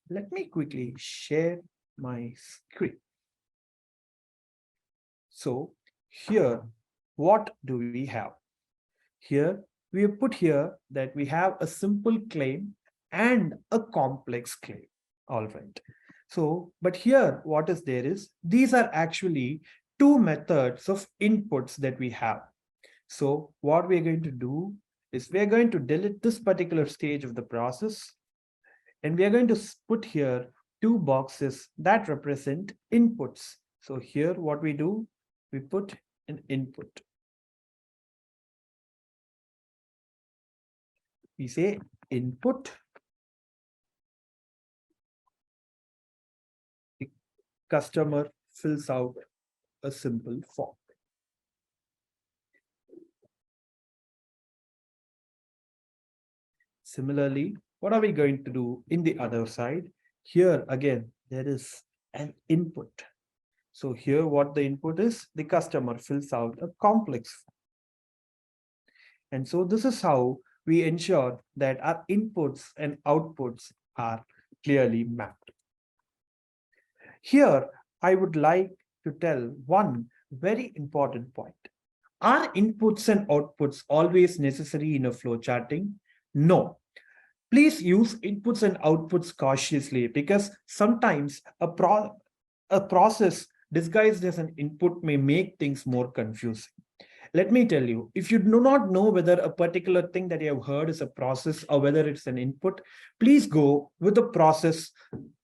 Let me quickly share my screen. So here, what do we have? Here, we have put here that we have a simple claim and a complex claim. All right. So, but here, what is there is, these are actually two methods of inputs that we have. So what we're going to do is we're going to delete this particular stage of the process, and we are going to put here two boxes that represent inputs. So here, what we do, we put an input. We say input, the customer fills out a simple form. Similarly, what are we going to do in the other side? Here again, there is an input. So here what the input is, the customer fills out a complex form. And so this is how we ensure that our inputs and outputs are clearly mapped. Here, I would like to tell one very important point. Are inputs and outputs always necessary in a flowcharting? No. Please use inputs and outputs cautiously, because sometimes a process disguised as an input may make things more confusing. Let me tell you, if you do not know whether a particular thing that you have heard is a process or whether it's an input, please go with the process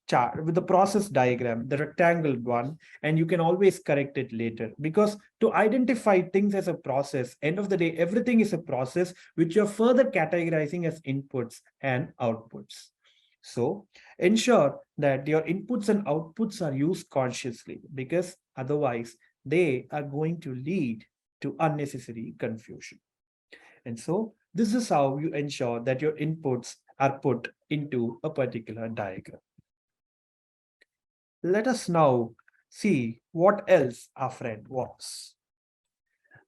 chart, with the process diagram, the rectangle one, and you can always correct it later. Because to identify things as a process, end of the day, everything is a process which you're further categorizing as inputs and outputs. So ensure that your inputs and outputs are used consciously, because otherwise they are going to lead to unnecessary confusion. And so this is how you ensure that your inputs are put into a particular diagram. Let us now see what else our friend wants.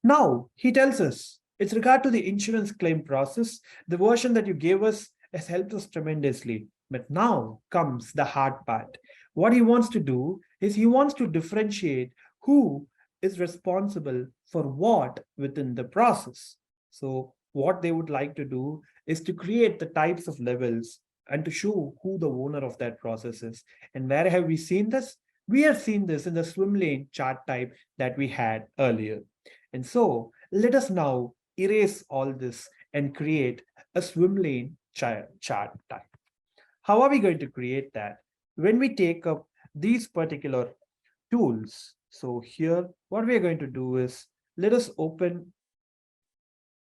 Now he tells us It's regard to the insurance claim process. The version that you gave us has helped us tremendously. But now comes the hard part. What he wants to do is he wants to differentiate who is responsible for what within the process. So, what they would like to do is to create the types of levels and to show who the owner of that process is. And where have we seen this? We have seen this in the swim lane chart type that we had earlier. And so let us now erase all this and create a swim lane chart type. How are we going to create that? When we take up these particular tools, so here what we are going to do is let us open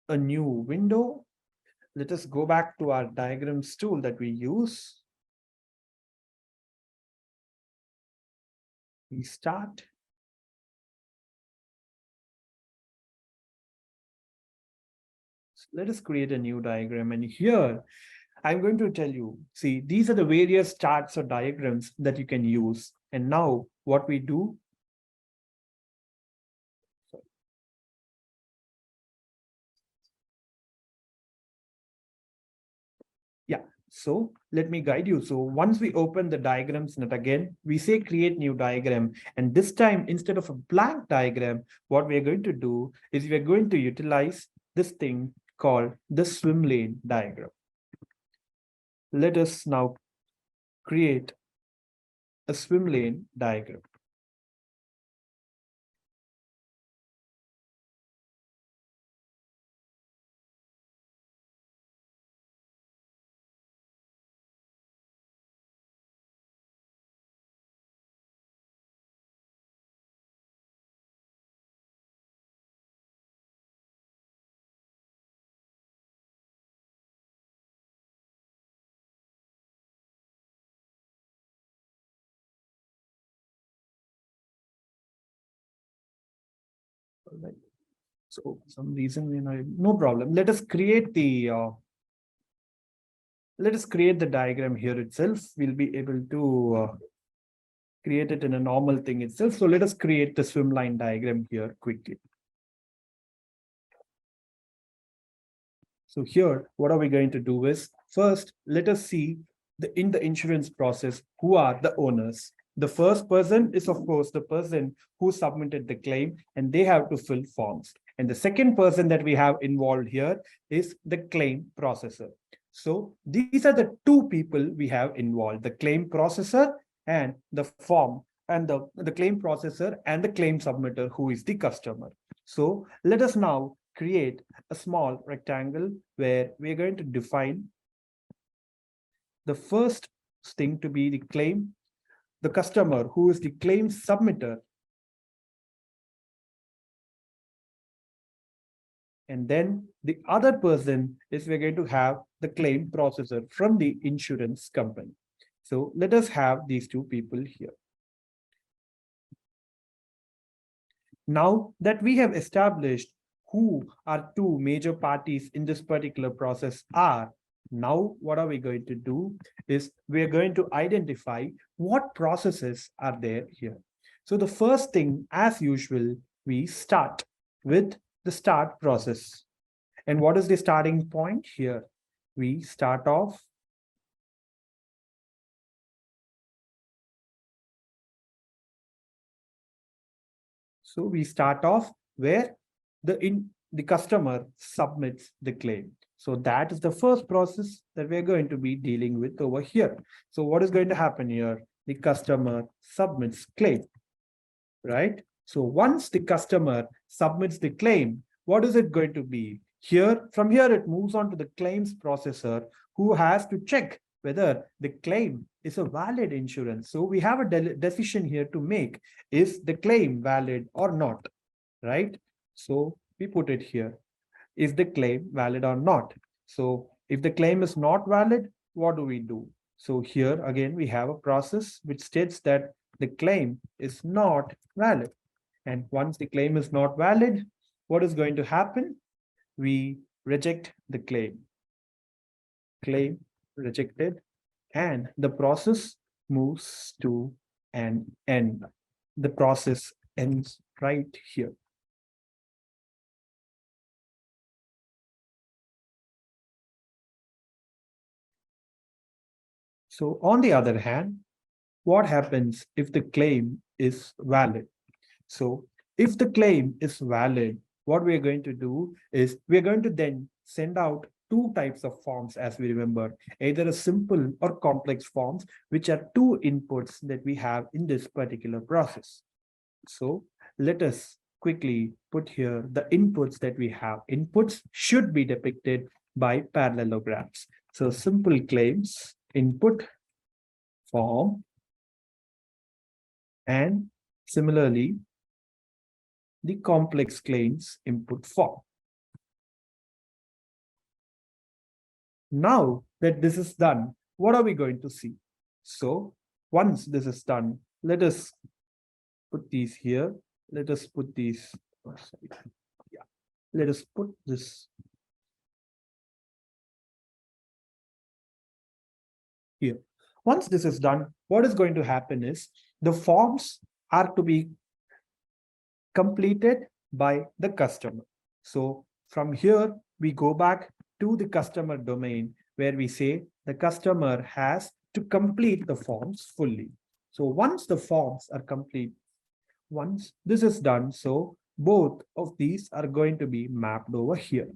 a new window. Let us go back to our diagrams tool that we use. We start. So let us create a new diagram, and here I'm going to tell you, see, these are the various charts or diagrams that you can use. And now what we do, yeah, so let me guide you. So once we open the diagrams net again, we say create new diagram. And this time, instead of a blank diagram, what we're going to do is we're going to utilize this thing called the swim lane diagram. Let us now create a swim lane diagram. All right. So for some reason, no problem. Let us create the diagram here itself. We'll be able to create it in a normal thing itself. So let us create the swim line diagram here quickly. So here, what are we going to do is first, let us see in the insurance process, who are the owners. The first person is, of course, the person who submitted the claim, and they have to fill forms. And the second person that we have involved here is the claim processor. So these are the two people we have involved, the claim processor and the form, and the claim processor and the claim submitter, who is the customer. So let us now create a small rectangle where we're going to define the first thing to be the claim, the customer, who is the claim submitter. And then the other person is we're going to have the claim processor from the insurance company. So let us have these two people here. Now that we have established who our two major parties in this particular process are, now what are we going to do is we're going to identify what processes are there here. So the first thing, as usual, we start with the start process. And what is the starting point here? We start off where the customer submits the claim. So that is the first process that we're going to be dealing with over here. So what is going to happen here? The customer submits claim, right? So once the customer submits the claim, what is it going to be? Here, from here, it moves on to the claims processor, who has to check whether the claim is a valid insurance. So we have a decision here to make. Is the claim valid or not, right? So we put it here. Is the claim valid or not? So if the claim is not valid, what do we do? So here again, we have a process which states that the claim is not valid. And once the claim is not valid, what is going to happen? We reject the claim. Claim rejected, and the process moves to an end. The process ends right here. So on the other hand, what happens if the claim is valid? So if the claim is valid, what we are going to do is we are going to then send out two types of forms, as we remember, either a simple or complex forms, which are two inputs that we have in this particular process. So let us quickly put here the inputs that we have. Inputs should be depicted by parallelograms. So simple claims, input, form, and similarly, the complex claims input form. Now that this is done, what are we going to see? So once this is done, let us put these here. Let us put these. Yeah. Let us put this here. Once this is done, what is going to happen is the forms are to be completed by the customer. So from here, we go back to the customer domain where we say the customer has to complete the forms fully. So once the forms are complete, once this is done, so both of these are going to be mapped over here.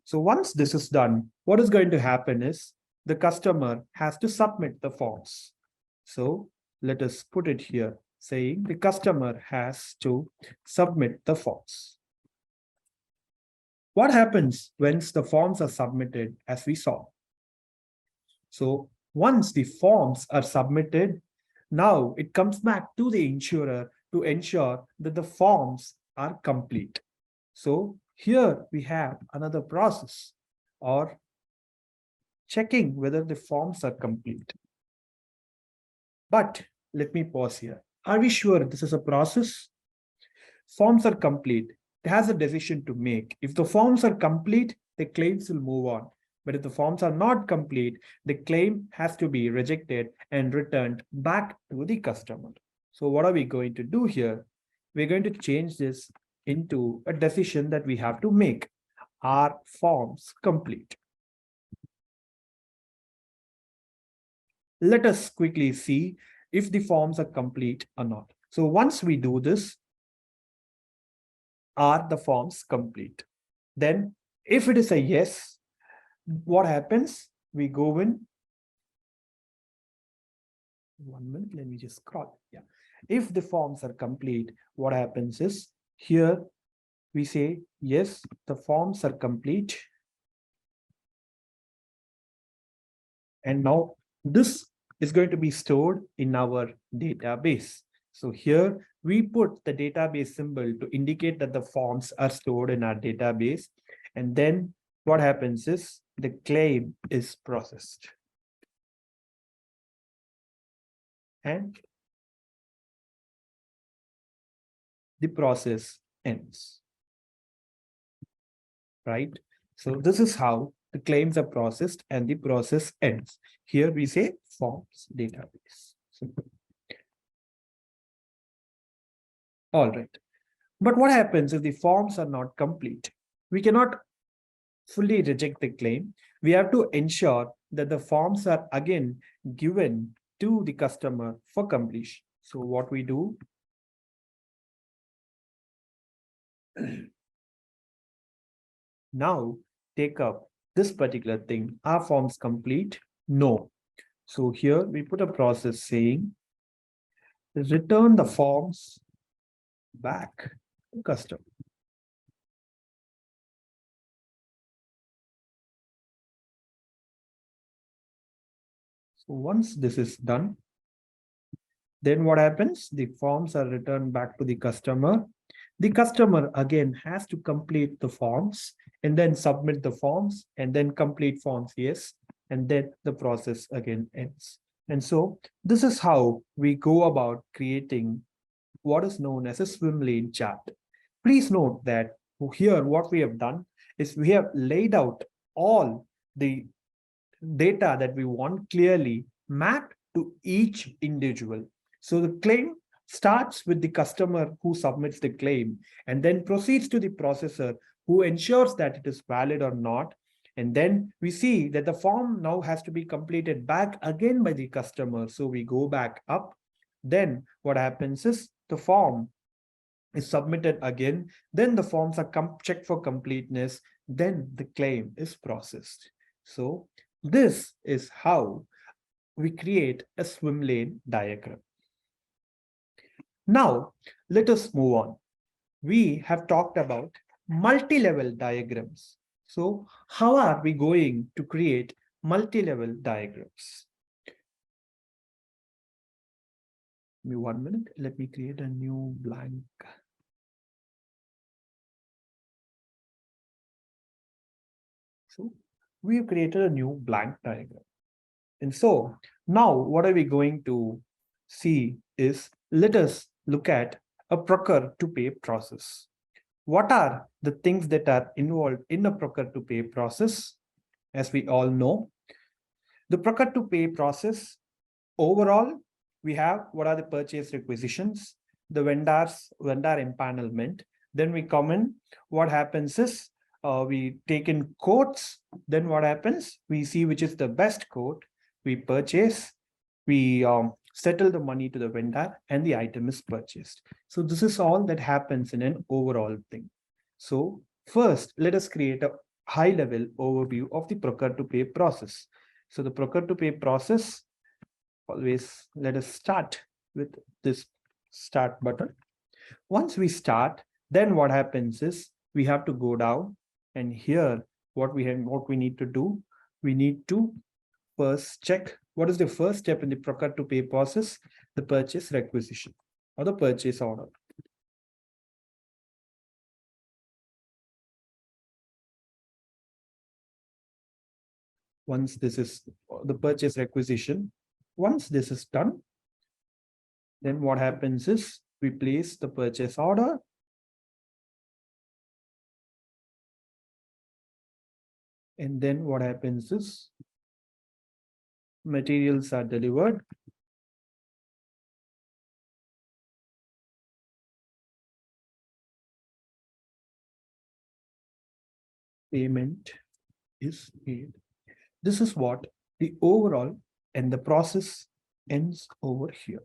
So once this is done, what is going to happen is the customer has to submit the forms. So let us put it here saying the customer has to submit the forms. What happens once the forms are submitted as we saw? So once the forms are submitted, now it comes back to the insurer to ensure that the forms are complete. So here we have another process or checking whether the forms are complete. But let me pause here. Are we sure this is a process? Forms are complete. It has a decision to make. If the forms are complete, the claims will move on. But if the forms are not complete, the claim has to be rejected and returned back to the customer. So what are we going to do here? We're going to change this into a decision that we have to make. Are forms complete? Let us quickly see if the forms are complete or not. So once we do this, are the forms complete? Then if it is a yes, what happens? We go in. 1 minute, let me just scroll. Yeah. If the forms are complete, what happens is here we say, yes, the forms are complete. And now this is going to be stored in our database. So here we put the database symbol to indicate that the forms are stored in our database. And then what happens is the claim is processed. And the process ends. Right? So this is how the claims are processed and the process ends. Here we say forms database. Simple. All right. But what happens if the forms are not complete? We cannot fully reject the claim. We have to ensure that the forms are again given to the customer for completion. So what we do, now take up this particular thing. Are forms complete? No. So here we put a process saying return the forms back to customer. So once this is done, then what happens? The forms are returned back to the customer. The customer again has to complete the forms and then submit the forms and then complete forms, yes, and then the process again ends. And so this is how we go about creating what is known as a swim lane chart. Please note that here what we have done is we have laid out all the data that we want clearly mapped to each individual. So the claim starts with the customer who submits the claim and then proceeds to the processor who ensures that it is valid or not. And then we see that the form now has to be completed back again by the customer. So we go back up. Then what happens is the form is submitted again. Then the forms are checked for completeness. Then the claim is processed. So this is how we create a swim lane diagram. Now, let us move on. We have talked about multi-level diagrams. So how are we going to create multi-level diagrams? Give me 1 minute. Let me create a new blank. So we have created a new blank diagram. And so now what are we going to see is, let us look at a procure to pay process. What are the things that are involved in a procure to pay process? As we all know, the procure to pay process overall, we have what are the purchase requisitions, the vendor empanelment. Then we come in, what happens is we take in quotes. Then what happens? We see which is the best quote. We purchase, we settle the money to the vendor, and the item is purchased. So this is all that happens in an overall thing. So first, let us create a high level overview of the procure to pay process. So the procure to pay process, always let us start with this start button. Once we start, then what happens is we have to go down, and here what we need to do, we need to first check what is the first step in the procure to pay process, the purchase requisition or the purchase order. Once this is the purchase requisition, once this is done, then what happens is we place the purchase order. And then what happens is materials are delivered. Payment is made. This is what the overall, and the process ends over here.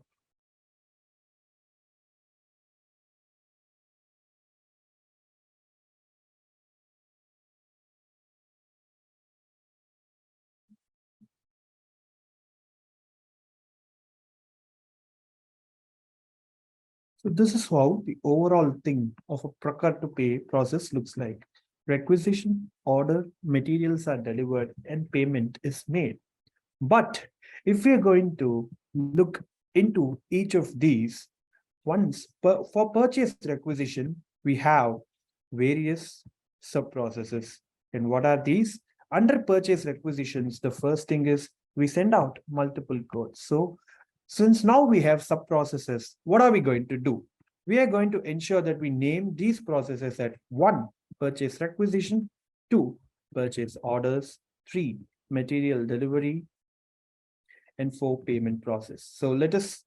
So this is how the overall thing of a procure to pay process looks like. Requisition, order, materials are delivered, and payment is made. But if we are going to look into each of these, for purchase requisition, we have various sub-processes. And what are these? Under purchase requisitions, the first thing is we send out multiple quotes. So since now we have sub-processes, what are we going to do? We are going to ensure that we name these processes at 1, purchase requisition, 2, purchase orders, 3, material delivery, and 4, payment process. So let us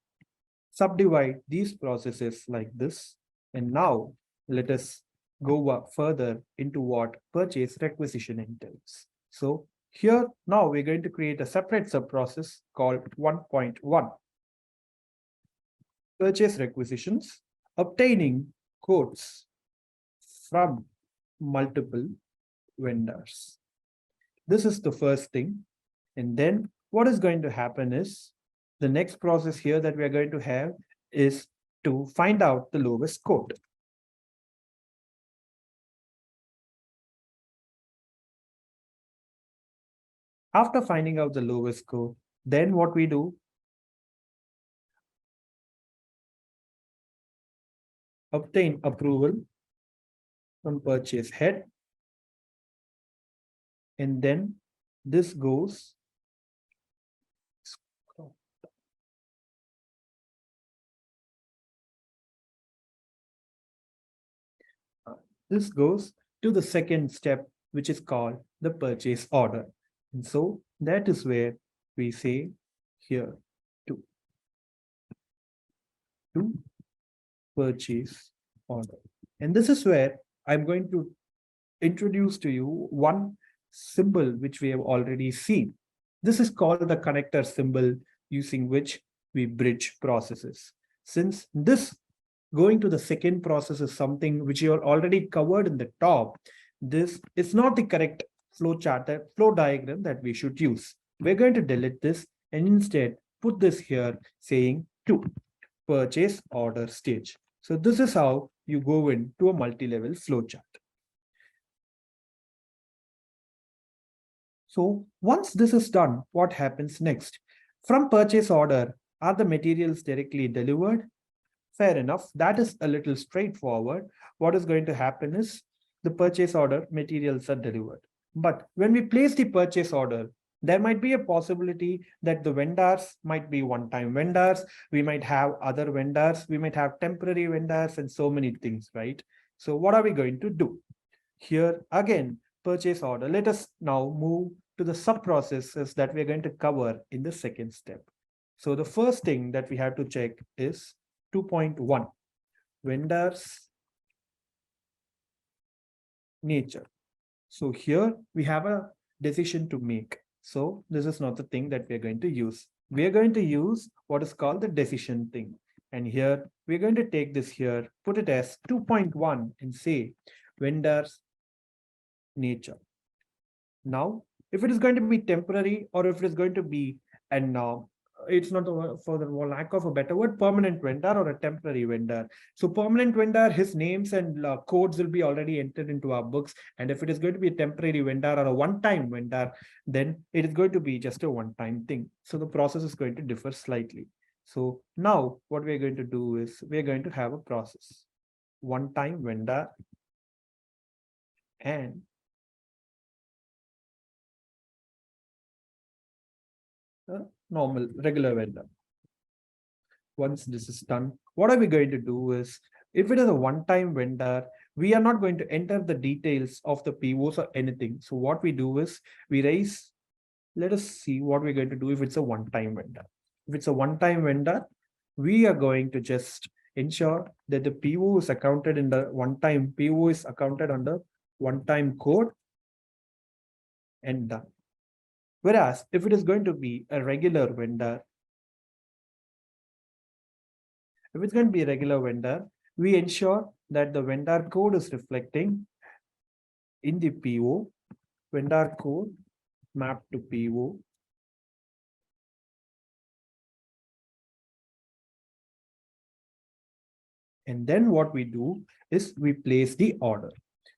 subdivide these processes like this. And now let us go further into what purchase requisition entails. So here now we're going to create a separate sub-process called 1.1. Purchase requisitions, obtaining quotes from multiple vendors. This is the first thing. And then what is going to happen is the next process here that we are going to have is to find out the lowest quote. After finding out the lowest quote, then what we do, obtain approval from purchase head, and then this goes to the second step, which is called the purchase order. And so that is where we say here to purchase order. And this is where I'm going to introduce to you one symbol which we have already seen. This is called the connector symbol using which we bridge processes. Since this going to the second process is something which you are already covered in the top, this is not the correct flow diagram that we should use. We're going to delete this and instead put this here saying to purchase order stage. So this is how you go into a multi-level flowchart. So once this is done, what happens next? From purchase order, are the materials directly delivered? Fair enough. That is a little straightforward. What is going to happen is the purchase order materials are delivered. But when we place the purchase order, there might be a possibility that the vendors might be one-time vendors. We might have other vendors. We might have temporary vendors and so many things, right? So what are we going to do? Here again, purchase order. Let us now move to the sub-processes that we're going to cover in the second step. So the first thing that we have to check is 2.1, vendors nature. So here we have a decision to make. So this is not the thing that we're going to use. We're going to use what is called the decision thing. And here we're going to take this here, put it as 2.1 and say vendors nature. Now, if it is going to be temporary or if it is going to be and it's not for the lack of a better word, permanent vendor or a temporary vendor. So permanent vendor, his names and codes will be already entered into our books. And if it is going to be a temporary vendor or a one-time vendor, then it is going to be just a one-time thing. So the process is going to differ slightly. So now what we're going to do is we're going to have a process. One-time vendor and normal regular vendor. Once this is done, what are we going to do is, if it is a one-time vendor, we are not going to enter the details of the POs or anything. So what we do is we raise, let us see what we're going to do if it's a one-time vendor. If it's a one-time vendor, we are going to just ensure that the PO is accounted in the one-time PO is accounted under one-time code and done. Whereas if it is going to be a regular vendor, if it's going to be a regular vendor, we ensure that the vendor code is reflecting in the PO, vendor code mapped to PO. And then what we do is we place the order.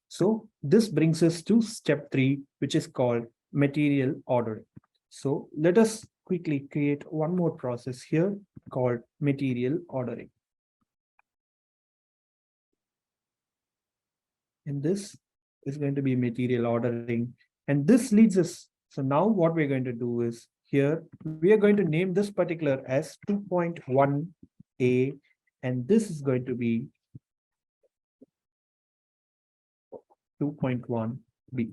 So this brings us to step 3, which is called material ordering. So let us quickly create one more process here called material ordering. And this is going to be material ordering. And this leads us. So now what we're going to do is here, we are going to name this particular as 2.1A, and this is going to be 2.1B.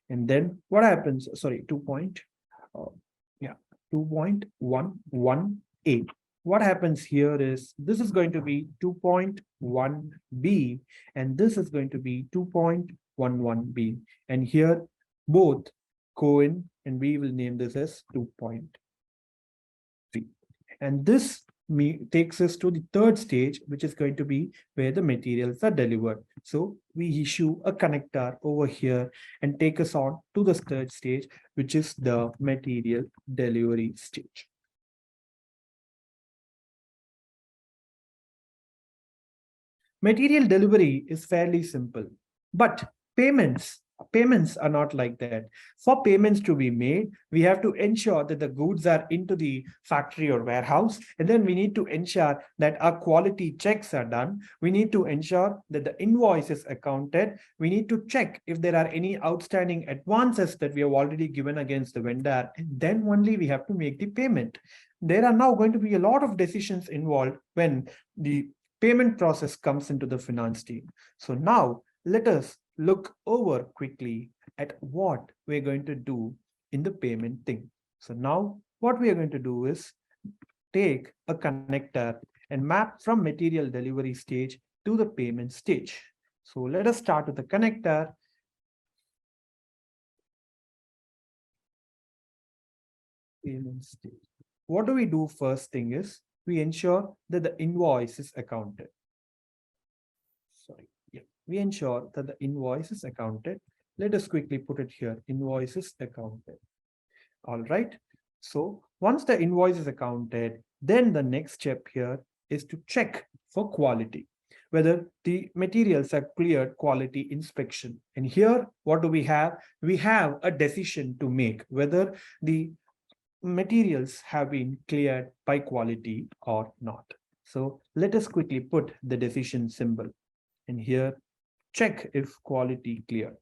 And then what happens? Sorry, 2.11A. What happens here is this is going to be 2.1B and this is going to be 2.11B. And here both Cohen and we will name this as 2.3. And this takes us to the third stage, which is going to be where the materials are delivered. So we issue a connector over here and take us on to the third stage, which is the material delivery stage. Material delivery is fairly simple, but payments are not like that. For payments to be made, we have to ensure that the goods are into the factory or warehouse, and then we need to ensure that our quality checks are done. We need to ensure that the invoice is accounted. We need to check if there are any outstanding advances that we have already given against the vendor, and then only we have to make the payment. There are now going to be a lot of decisions involved when the payment process comes into the finance team. So now let us look over quickly at what we're going to do in the payment thing. So now what we are going to do is take a connector and map from material delivery stage to the payment stage. So let us start with the connector. payment stage. What do we do first thing is we ensure that the invoice is accounted. Sorry. Yeah. We ensure that the invoice is accounted. Let us quickly put it here. Invoice is accounted. All right. So once the invoice is accounted, then the next step here is to check for quality, whether the materials are cleared quality inspection. And here, what do we have? We have a decision to make whether the materials have been cleared by quality or not. So let us quickly put the decision symbol. And here, check if quality cleared.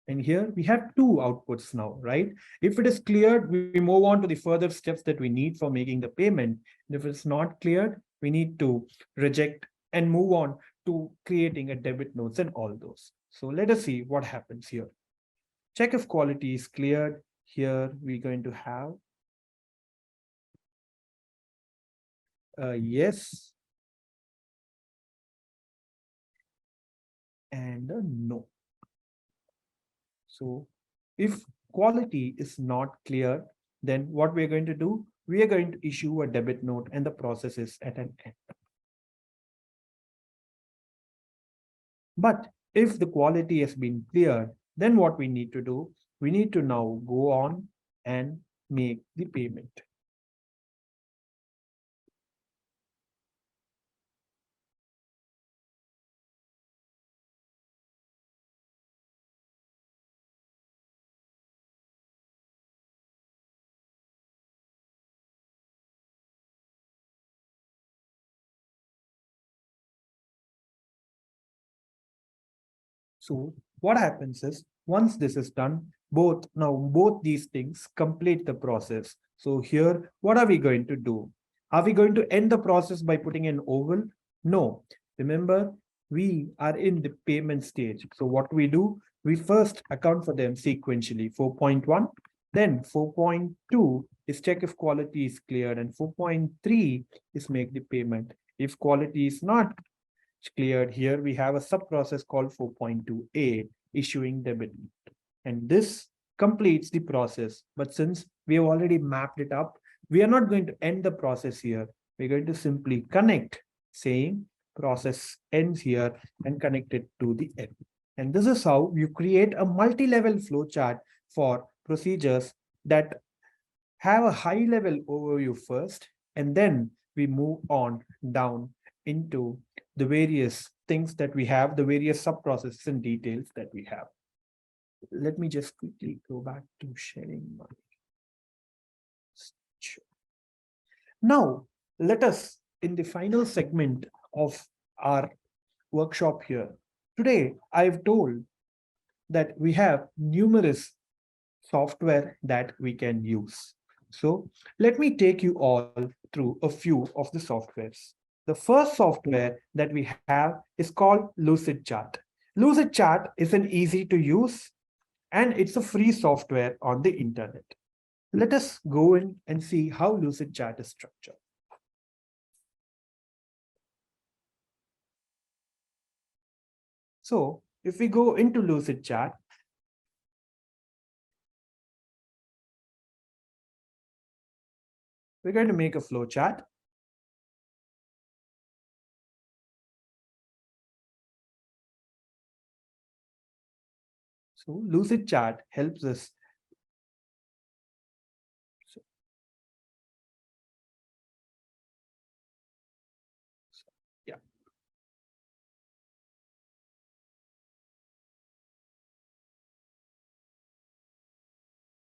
And here we have two outputs now, right? If it is cleared, we move on to the further steps that we need for making the payment. And if it's not cleared, we need to reject and move on to creating a debit notes and all those. So let us see what happens here. Check if quality is cleared. Here we're going to have a yes and a no. So if quality is not clear, then what we're going to do, we are going to issue a debit note and the process is at an end. But if the quality has been cleared, then what we need to do, we need to now go on and make the payment. So what happens is once this is done, both these things complete the process. So here, what are we going to do? Are we going to end the process by putting an oval? No. Remember, we are in the payment stage. So what we do, we first account for them sequentially. 4.1, then 4.2 is check if quality is cleared, and 4.3 is make the payment. If quality is not cleared, here we have a sub process called 4.2a issuing debit. And this completes the process. But since we have already mapped it up, we are not going to end the process here. We're going to simply connect saying process ends here and connect it to the end. And this is how you create a multi-level flowchart for procedures that have a high-level overview first, and then we move on down into the various things that we have, the various sub-processes and details that we have. Let me just quickly go back to sharing my. Now, let us, in the final segment of our workshop here, today I've told that we have numerous software that we can use. So let me take you all through a few of the softwares. The first software that we have is called Lucidchart. Lucidchart is an easy to use and it's a free software on the internet. Let us go in and see how Lucidchart is structured. So if we go into Lucidchart, we're going to make a flowchart. So Lucidchart helps us. Yeah.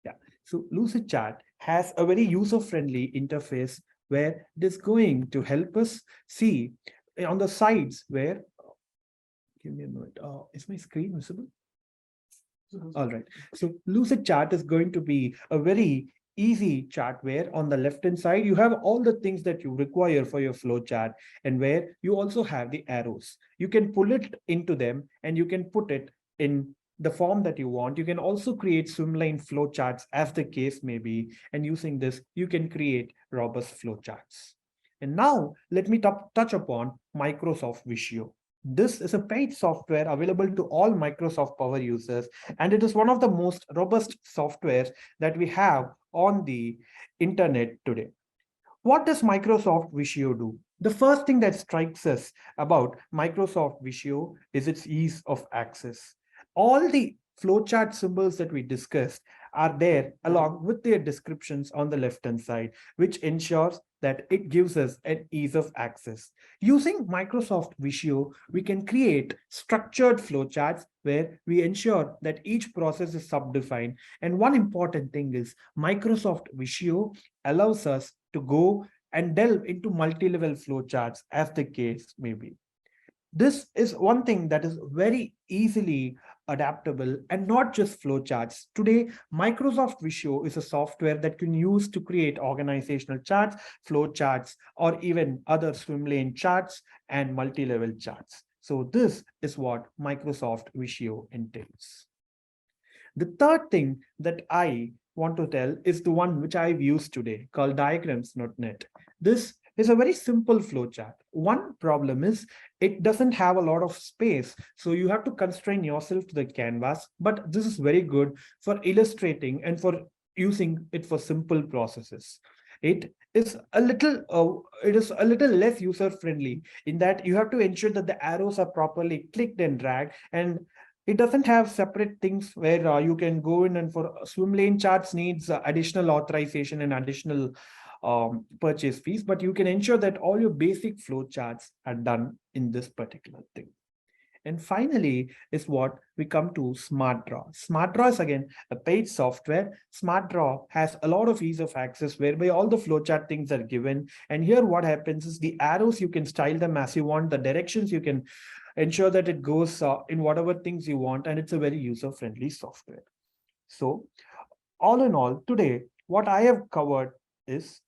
Yeah. So Lucidchart has a very user-friendly interface where it is going to help us see on the sides where, give me a minute, is my screen visible? All right. So Lucidchart is going to be a very easy chart where on the left hand side you have all the things that you require for your flow chart, and where you also have the arrows. You can pull it into them and you can put it in the form that you want. You can also create swimline flow charts as the case may be, and using this you can create robust flow charts. And now let me touch upon Microsoft Visio. This is a paid software available to all Microsoft Power users, and it is one of the most robust softwares that we have on the internet today. What does Microsoft Visio do? The first thing that strikes us about Microsoft Visio is its ease of access. All the flowchart symbols that we discussed are there along with their descriptions on the left hand side, which ensures that it gives us an ease of access. Using Microsoft Visio, we can create structured flowcharts where we ensure that each process is subdefined. And one important thing is Microsoft Visio allows us to go and delve into multi-level flowcharts as the case may be. This is one thing that is very easily adaptable and not just flowcharts. Today, Microsoft Visio is a software that can use to create organizational charts, flowcharts, or even other swim lane charts and multi-level charts. So this is what Microsoft Visio entails. The third thing that I want to tell is the one which I've used today called diagrams.net. This is a very simple flowchart. One problem is it doesn't have a lot of space. So you have to constrain yourself to the canvas, but this is very good for illustrating and for using it for simple processes. It is a little less user friendly in that you have to ensure that the arrows are properly clicked and dragged, and it doesn't have separate things where you can go in and for swim lane charts needs additional authorization and additional purchase fees, but you can ensure that all your basic flow charts are done in this particular thing. And finally is what we come to SmartDraw. SmartDraw is again a paid software. SmartDraw has a lot of ease of access whereby all the flowchart things are given. And here what happens is the arrows, you can style them as you want. The directions, you can ensure that it goes in whatever things you want. And it's a very user-friendly software. So all in all, today, what I have covered is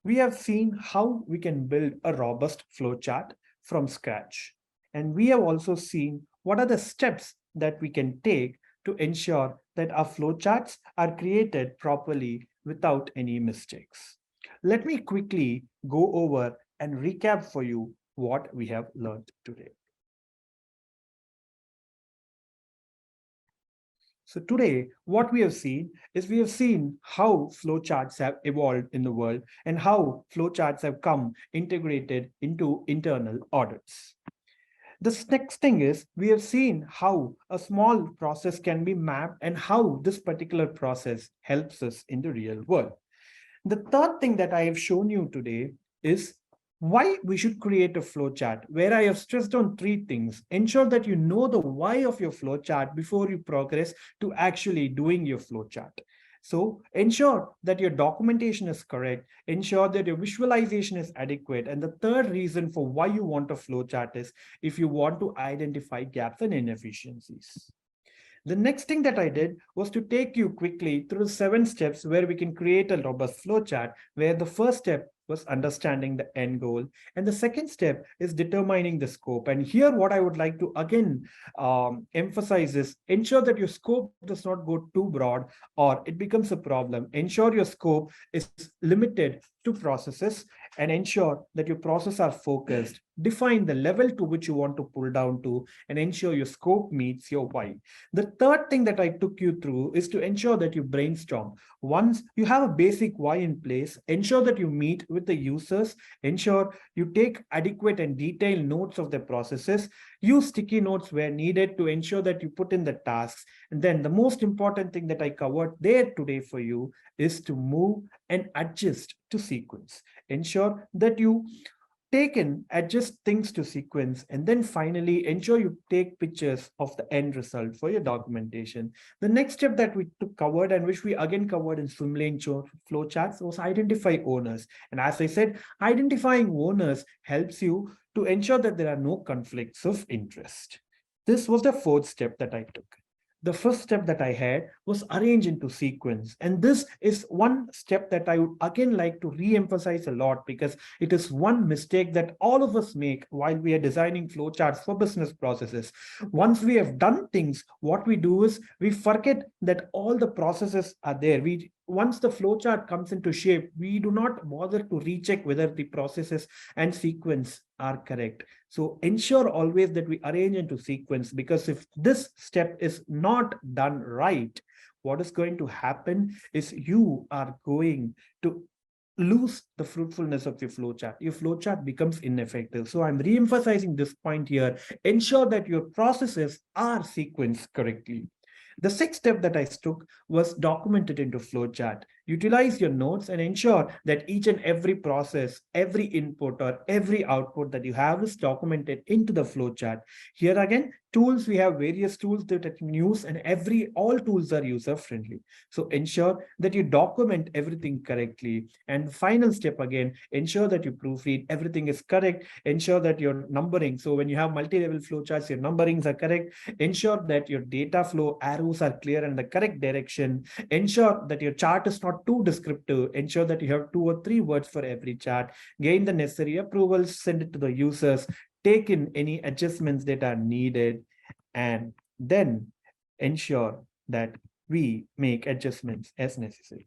we have seen how we can build a robust flowchart from scratch. And we have also seen what are the steps that we can take to ensure that our flowcharts are created properly without any mistakes. Let me quickly go over and recap for you what we have learned today. So today, what we have seen is we have seen how flowcharts have evolved in the world and how flowcharts have come integrated into internal audits. This next thing is we have seen how a small process can be mapped and how this particular process helps us in the real world. The third thing that I have shown you today is why we should create a flowchart, where I have stressed on three things. Ensure that you know the why of your flowchart before you progress to actually doing your flowchart. So ensure that your documentation is correct, ensure that your visualization is adequate. And the third reason for why you want a flowchart is if you want to identify gaps and inefficiencies. The next thing that I did was to take you quickly through 7 steps where we can create a robust flowchart, where the first step was understanding the end goal. And the second step is determining the scope. And here, what I would like to again emphasize is ensure that your scope does not go too broad or it becomes a problem. Ensure your scope is limited to processes and ensure that your processes are focused. Define the level to which you want to pull down to and ensure your scope meets your why. The third thing that I took you through is to ensure that you brainstorm. Once you have a basic why in place, ensure that you meet with the users, ensure you take adequate and detailed notes of the processes, use sticky notes where needed to ensure that you put in the tasks. And then the most important thing that I covered there today for you is to move and adjust to sequence. Ensure that you take and adjust things to sequence, and then finally ensure you take pictures of the end result for your documentation. The next step that we took covered and which we again covered in swim lane flowcharts was identify owners. And as I said, identifying owners helps you to ensure that there are no conflicts of interest. This was the fourth step that I took. The first step that I had was arrange into sequence. And this is one step that I would again like to re-emphasize a lot because it is one mistake that all of us make while we are designing flowcharts for business processes. Once we have done things, what we do is we forget that all the processes are there. We once the flowchart comes into shape, we do not bother to recheck whether the processes and sequence are correct. So ensure always that we arrange into sequence, because if this step is not done right, what is going to happen is you are going to lose the fruitfulness of your flowchart. Your flowchart becomes ineffective. So I'm re-emphasizing this point here. Ensure that your processes are sequenced correctly. The sixth step that I took was document it into flowchart. Utilize your notes and ensure that each and every process, every input or every output that you have is documented into the flowchart. Here again, tools, we have various tools that you can use, and all tools are user friendly. So ensure that you document everything correctly. And final step again, ensure that you proofread everything is correct. Ensure that your numbering, so when you have multi-level flowcharts, your numberings are correct. Ensure that your data flow arrows are clear in the correct direction. Ensure that your chart is not too descriptive. Ensure that you have 2 or 3 words for every chart. Gain the necessary approvals, send it to the users, take in any adjustments that are needed, and then ensure that we make adjustments as necessary.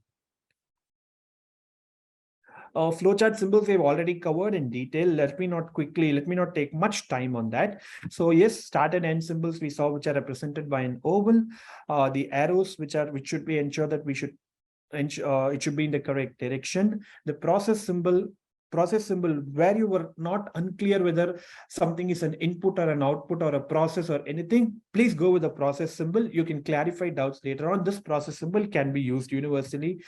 Flowchart symbols we've already covered in detail. Let me not take much time on that. So yes, start and end symbols we saw, which are represented by an oval. The arrows, which should be ensure that we should ensure it should be in the correct direction. The process symbol, where you were not unclear whether something is an input or an output or a process or anything, please go with the process symbol. You can clarify doubts later on. This process symbol can be used universally.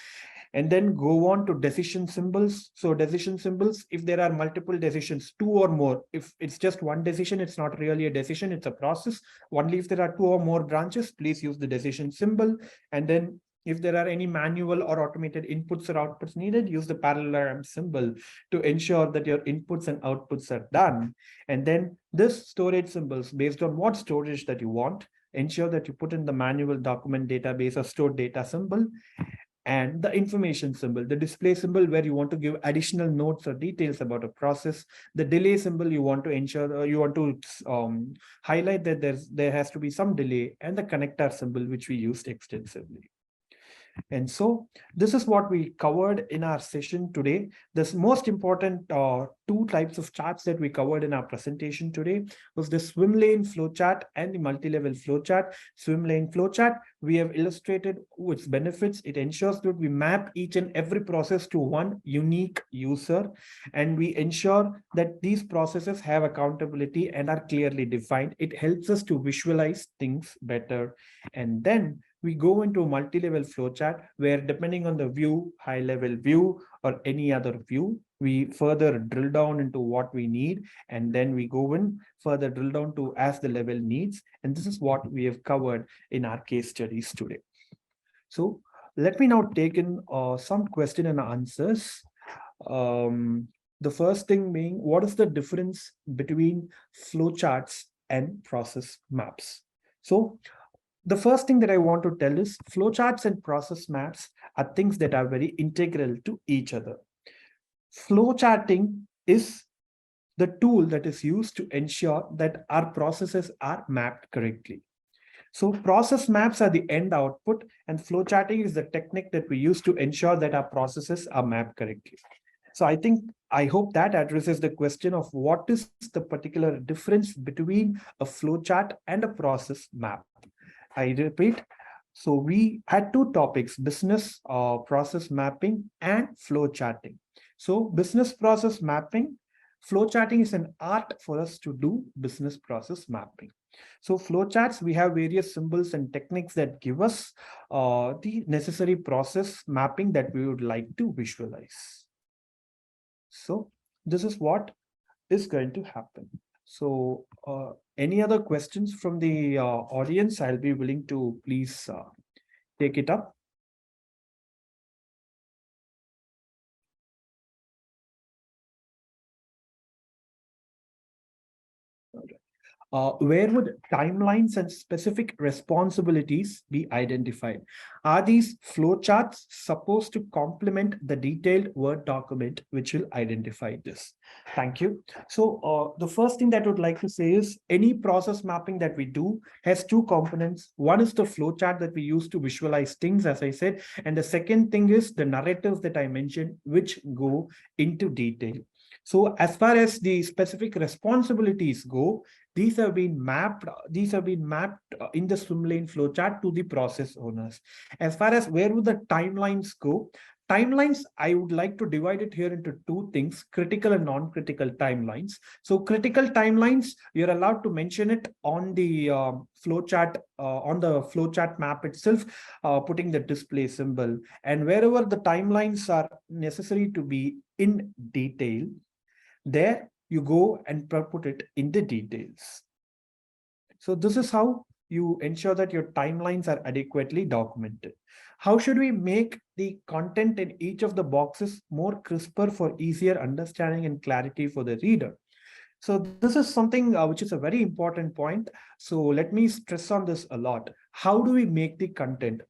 And then go on to decision symbols. So decision symbols, if there are multiple decisions, 2 or more, if it's just one decision, it's not really a decision, it's a process. Only if there are 2 or more branches, please use the decision symbol. And then if there are any manual or automated inputs or outputs needed, use the parallelogram symbol to ensure that your inputs and outputs are done. And then this storage symbols, based on what storage that you want, ensure that you put in the manual document database or stored data symbol, and the information symbol, the display symbol, where you want to give additional notes or details about a process, the delay symbol, you want to ensure, you want to highlight that there has to be some delay, and the connector symbol, which we used extensively. And so this is what we covered in our session today. The most important 2 types of charts that we covered in our presentation today was the swim lane flowchart and the multi-level flowchart. Swim lane flowchart, we have illustrated its benefits. It ensures that we map each and every process to one unique user, and we ensure that these processes have accountability and are clearly defined. It helps us to visualize things better. And then we go into a multi-level flowchart where, depending on the view, high-level view or any other view, we further drill down into what we need, and then we go in further drill down to as the level needs. And this is what we have covered in our case studies today. So let me now take in some question and answers. The first thing being, what is the difference between flowcharts and process maps? So the first thing that I want to tell is flowcharts and process maps are things that are very integral to each other. Flowcharting is the tool that is used to ensure that our processes are mapped correctly. So process maps are the end output, and flowcharting is the technique that we use to ensure that our processes are mapped correctly. So I hope that addresses the question of what is the particular difference between a flowchart and a process map. I repeat, so we had 2 topics, business process mapping and flow charting. So business process mapping, flow charting is an art for us to do business process mapping. So flowcharts, we have various symbols and techniques that give us the necessary process mapping that we would like to visualize. So this is what is going to happen. So any other questions from the audience? I'll be willing to please take it up. Where would timelines and specific responsibilities be identified? Are these flowcharts supposed to complement the detailed Word document which will identify this? Thank you. So the first thing that I would like to say is any process mapping that we do has two components. One is the flowchart that we use to visualize things, as I said, and the second thing is the narratives that I mentioned, which go into detail. So as far as the specific responsibilities go, these have been mapped in the swim lane flowchart to the process owners. As far as where would the timelines go, timelines, I would like to divide it here into two things: critical and non-critical timelines. So critical timelines, you're allowed to mention it on the flowchart map itself, putting the display symbol. And wherever the timelines are necessary to be in detail, there you go and put it in the details. So this is how you ensure that your timelines are adequately documented. How should we make the content in each of the boxes more crisper for easier understanding and clarity for the reader? So this is something which is a very important point. So let me stress on this a lot. How do we make the content?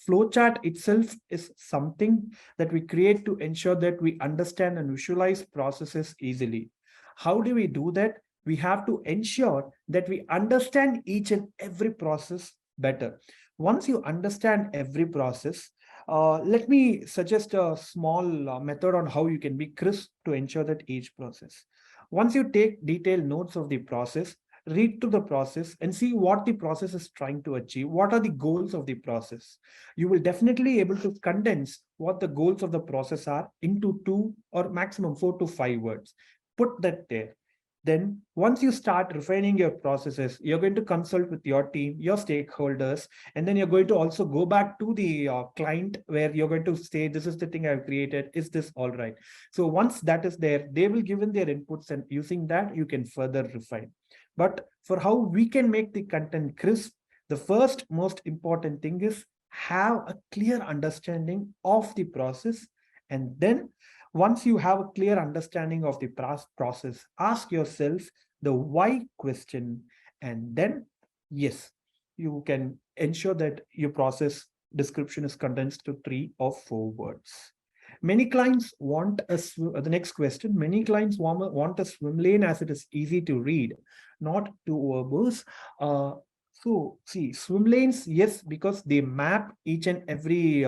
Flowchart itself is something that we create to ensure that we understand and visualize processes easily. How do we do that? We have to ensure that we understand each and every process better. Once you understand every process, let me suggest a small method on how you can be crisp to ensure that each process. Once you take detailed notes of the process, read to the process and see what the process is trying to achieve. What are the goals of the process? You will definitely able to condense what the goals of the process are into 2 or maximum 4 to 5 words. Put that there. Then once you start refining your processes, you're going to consult with your team, your stakeholders, and then you're going to also go back to the client where you're going to say, this is the thing I've created. Is this all right? So once that is there, they will give in their inputs, and using that, you can further refine. But for how we can make the content crisp, the first most important thing is have a clear understanding of the process. And then once you have a clear understanding of the process, ask yourself the why question. And then, yes, you can ensure that your process description is condensed to 3 or 4 words. Many clients want the next question. Many clients want a swim lane as it is easy to read, not too verbose. So see, swim lanes, yes, because they map each and every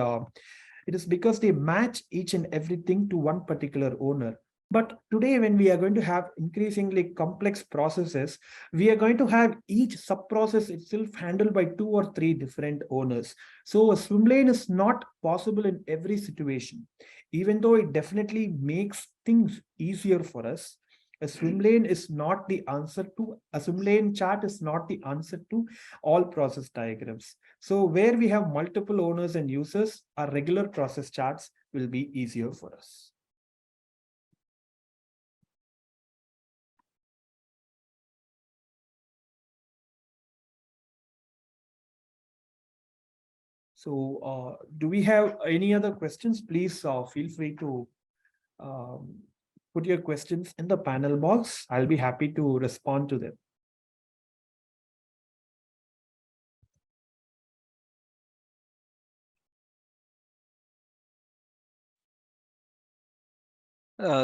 it is because they match each and everything to one particular owner. But today, when we are going to have increasingly complex processes, we are going to have each sub-process itself handled by 2 or 3 different owners. So a swim lane is not possible in every situation. Even though it definitely makes things easier for us, a swim lane is not the answer to, a swim lane chart is not the answer to all process diagrams. So where we have multiple owners and users, our regular process charts will be easier for us. So do we have any other questions? Please feel free to um, put your questions in the panel box. I'll be happy to respond to them.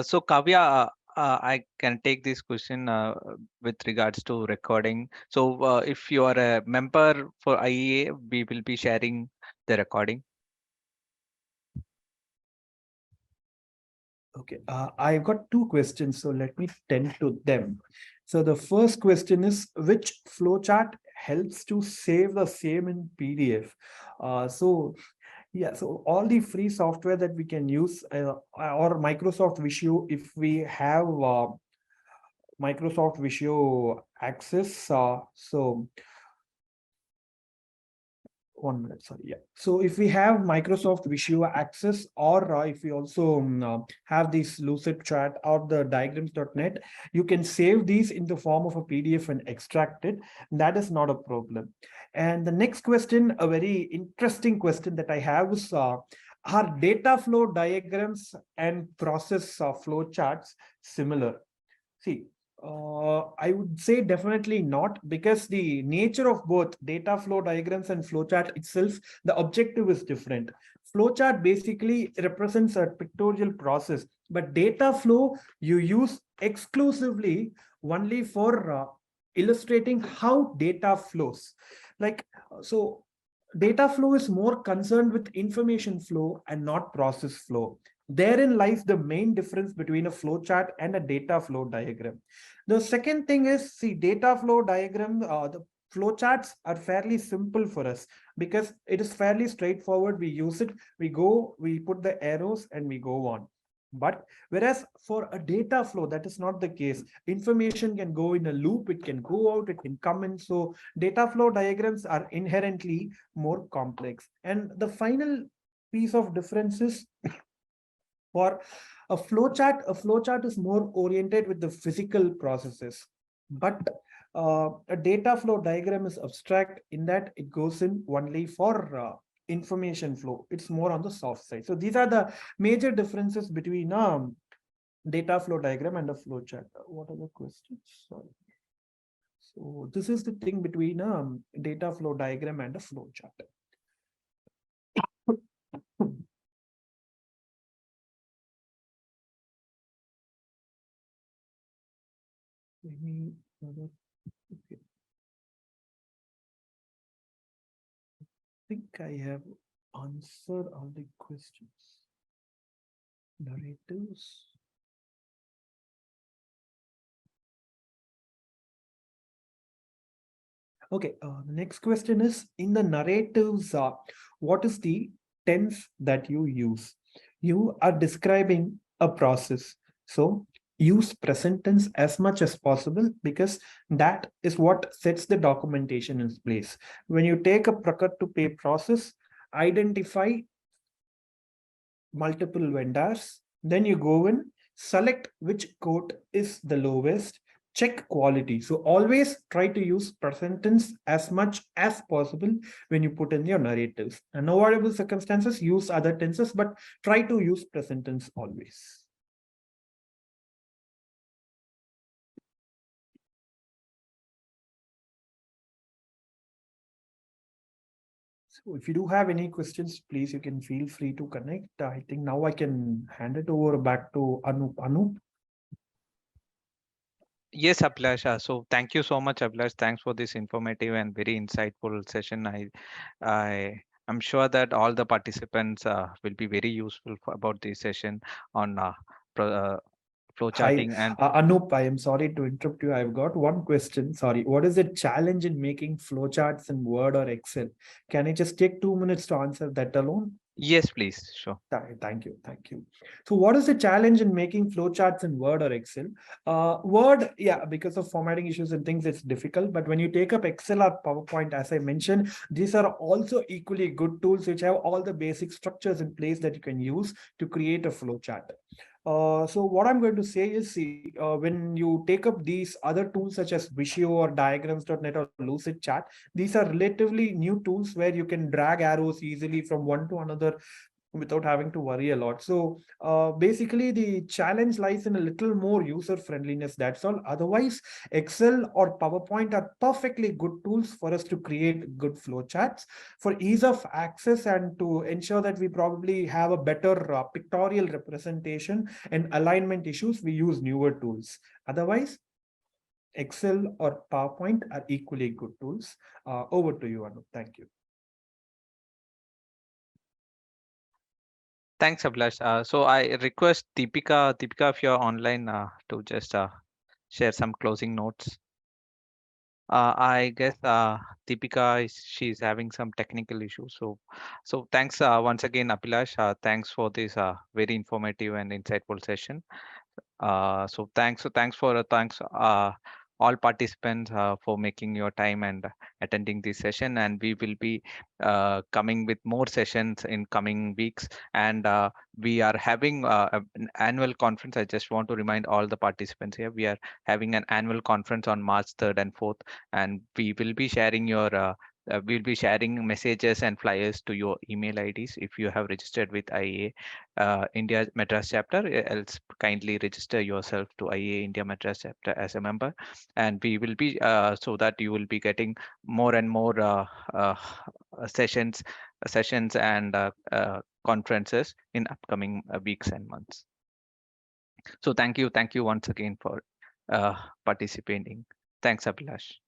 So Kavya, I can take this question with regards to recording. So if you are a member for IEA, we will be sharing the recording. Okay, I've got 2 questions, so let me tend to them. So the first question is, which flowchart helps to save the same in PDF? So all the free software that we can use, or Microsoft Visio, if we have Microsoft Visio access, so 1 minute, sorry. Yeah. So if we have Microsoft Visio access, or if we also have this Lucid Chat or the diagrams.net, you can save these in the form of a PDF and extract it. That is not a problem. And the next question, a very interesting question that I have is, are data flow diagrams and process flow charts similar? See, I would say definitely not, because the nature of both data flow diagrams and flowchart itself, the objective is different. Flowchart basically represents a pictorial process, but data flow you use exclusively only for illustrating how data flows. Like, so data flow is more concerned with information flow and not process flow. Therein lies the main difference between a flowchart and a data flow diagram. The second thing is, see, data flow diagram, the flowcharts are fairly simple for us because it is fairly straightforward. We use it, we go, we put the arrows and we go on. But whereas for a data flow, that is not the case. Information can go in a loop, it can go out, it can come in. So data flow diagrams are inherently more complex. And the final piece of difference is, for a flowchart is more oriented with the physical processes, but a data flow diagram is abstract in that it goes in only for information flow. It's more on the soft side. So these are the major differences between data flow diagram and a flowchart. What are the questions? Sorry. So this is the thing between data flow diagram and a flowchart. Any other? Okay. Think I have answered all the questions. Narratives. Okay, the next question is, in the narratives, what is the tense that you use? You are describing a process. So use present tense as much as possible, because that is what sets the documentation in place. When you take a procure to pay process, identify multiple vendors. Then you go in, select which quote is the lowest, check quality. So always try to use present tense as much as possible when you put in your narratives. And avoidable circumstances, use other tenses, but try to use present tense always. So if you do have any questions, please, you can feel free to connect. I think now I can hand it over back to Anup. Anup. Yes, Abilash. So thank you so much, Abilash. Thanks for this informative and very insightful session. I'm sure that all the participants will be very useful about this session on pro, uh, flow Hi, charting. And Anup, I am sorry to interrupt you. I've got one question. Sorry. What is the challenge in making flowcharts in Word or Excel? Can I just take 2 minutes to answer that alone? yes, please, sure. Thank you. Thank you. So, what is the challenge in making flowcharts in Word or Excel? Word, yeah, because of formatting issues and things, it's difficult. But when you take up Excel or PowerPoint, as I mentioned, these are also equally good tools which have all the basic structures in place that you can use to create a flowchart. So what I'm going to say is, see, when you take up these other tools such as Visio or diagrams.net or Lucid Chat, these are relatively new tools where you can drag arrows easily from one to another without having to worry a lot. So basically, the challenge lies in a little more user friendliness. That's all. Otherwise, Excel or PowerPoint are perfectly good tools for us to create good flowcharts. For ease of access and to ensure that we probably have a better pictorial representation and alignment issues, we use newer tools. Otherwise, Excel or PowerPoint are equally good tools. Over to you, Anu. Thank you. Thanks, Abhilash. So I request Deepika, if you're online, to just share some closing notes. I guess Deepika she's having some technical issues. So thanks once again, Abhilash. Thanks for this very informative and insightful session. Thanks all participants for making your time and attending this session. And we will be coming with more sessions in coming weeks. And we are having an annual conference. I just want to remind all the participants here. We are having an annual conference on March 3rd and 4th, and we will be sharing your We'll be sharing messages and flyers to your email IDs if you have registered with IIA India Madras chapter. Else, kindly register yourself to IIA India Madras chapter as a member, and we will be so that you will be getting more and more sessions, and conferences in upcoming weeks and months. So thank you once again for participating. Thanks, Abhilash.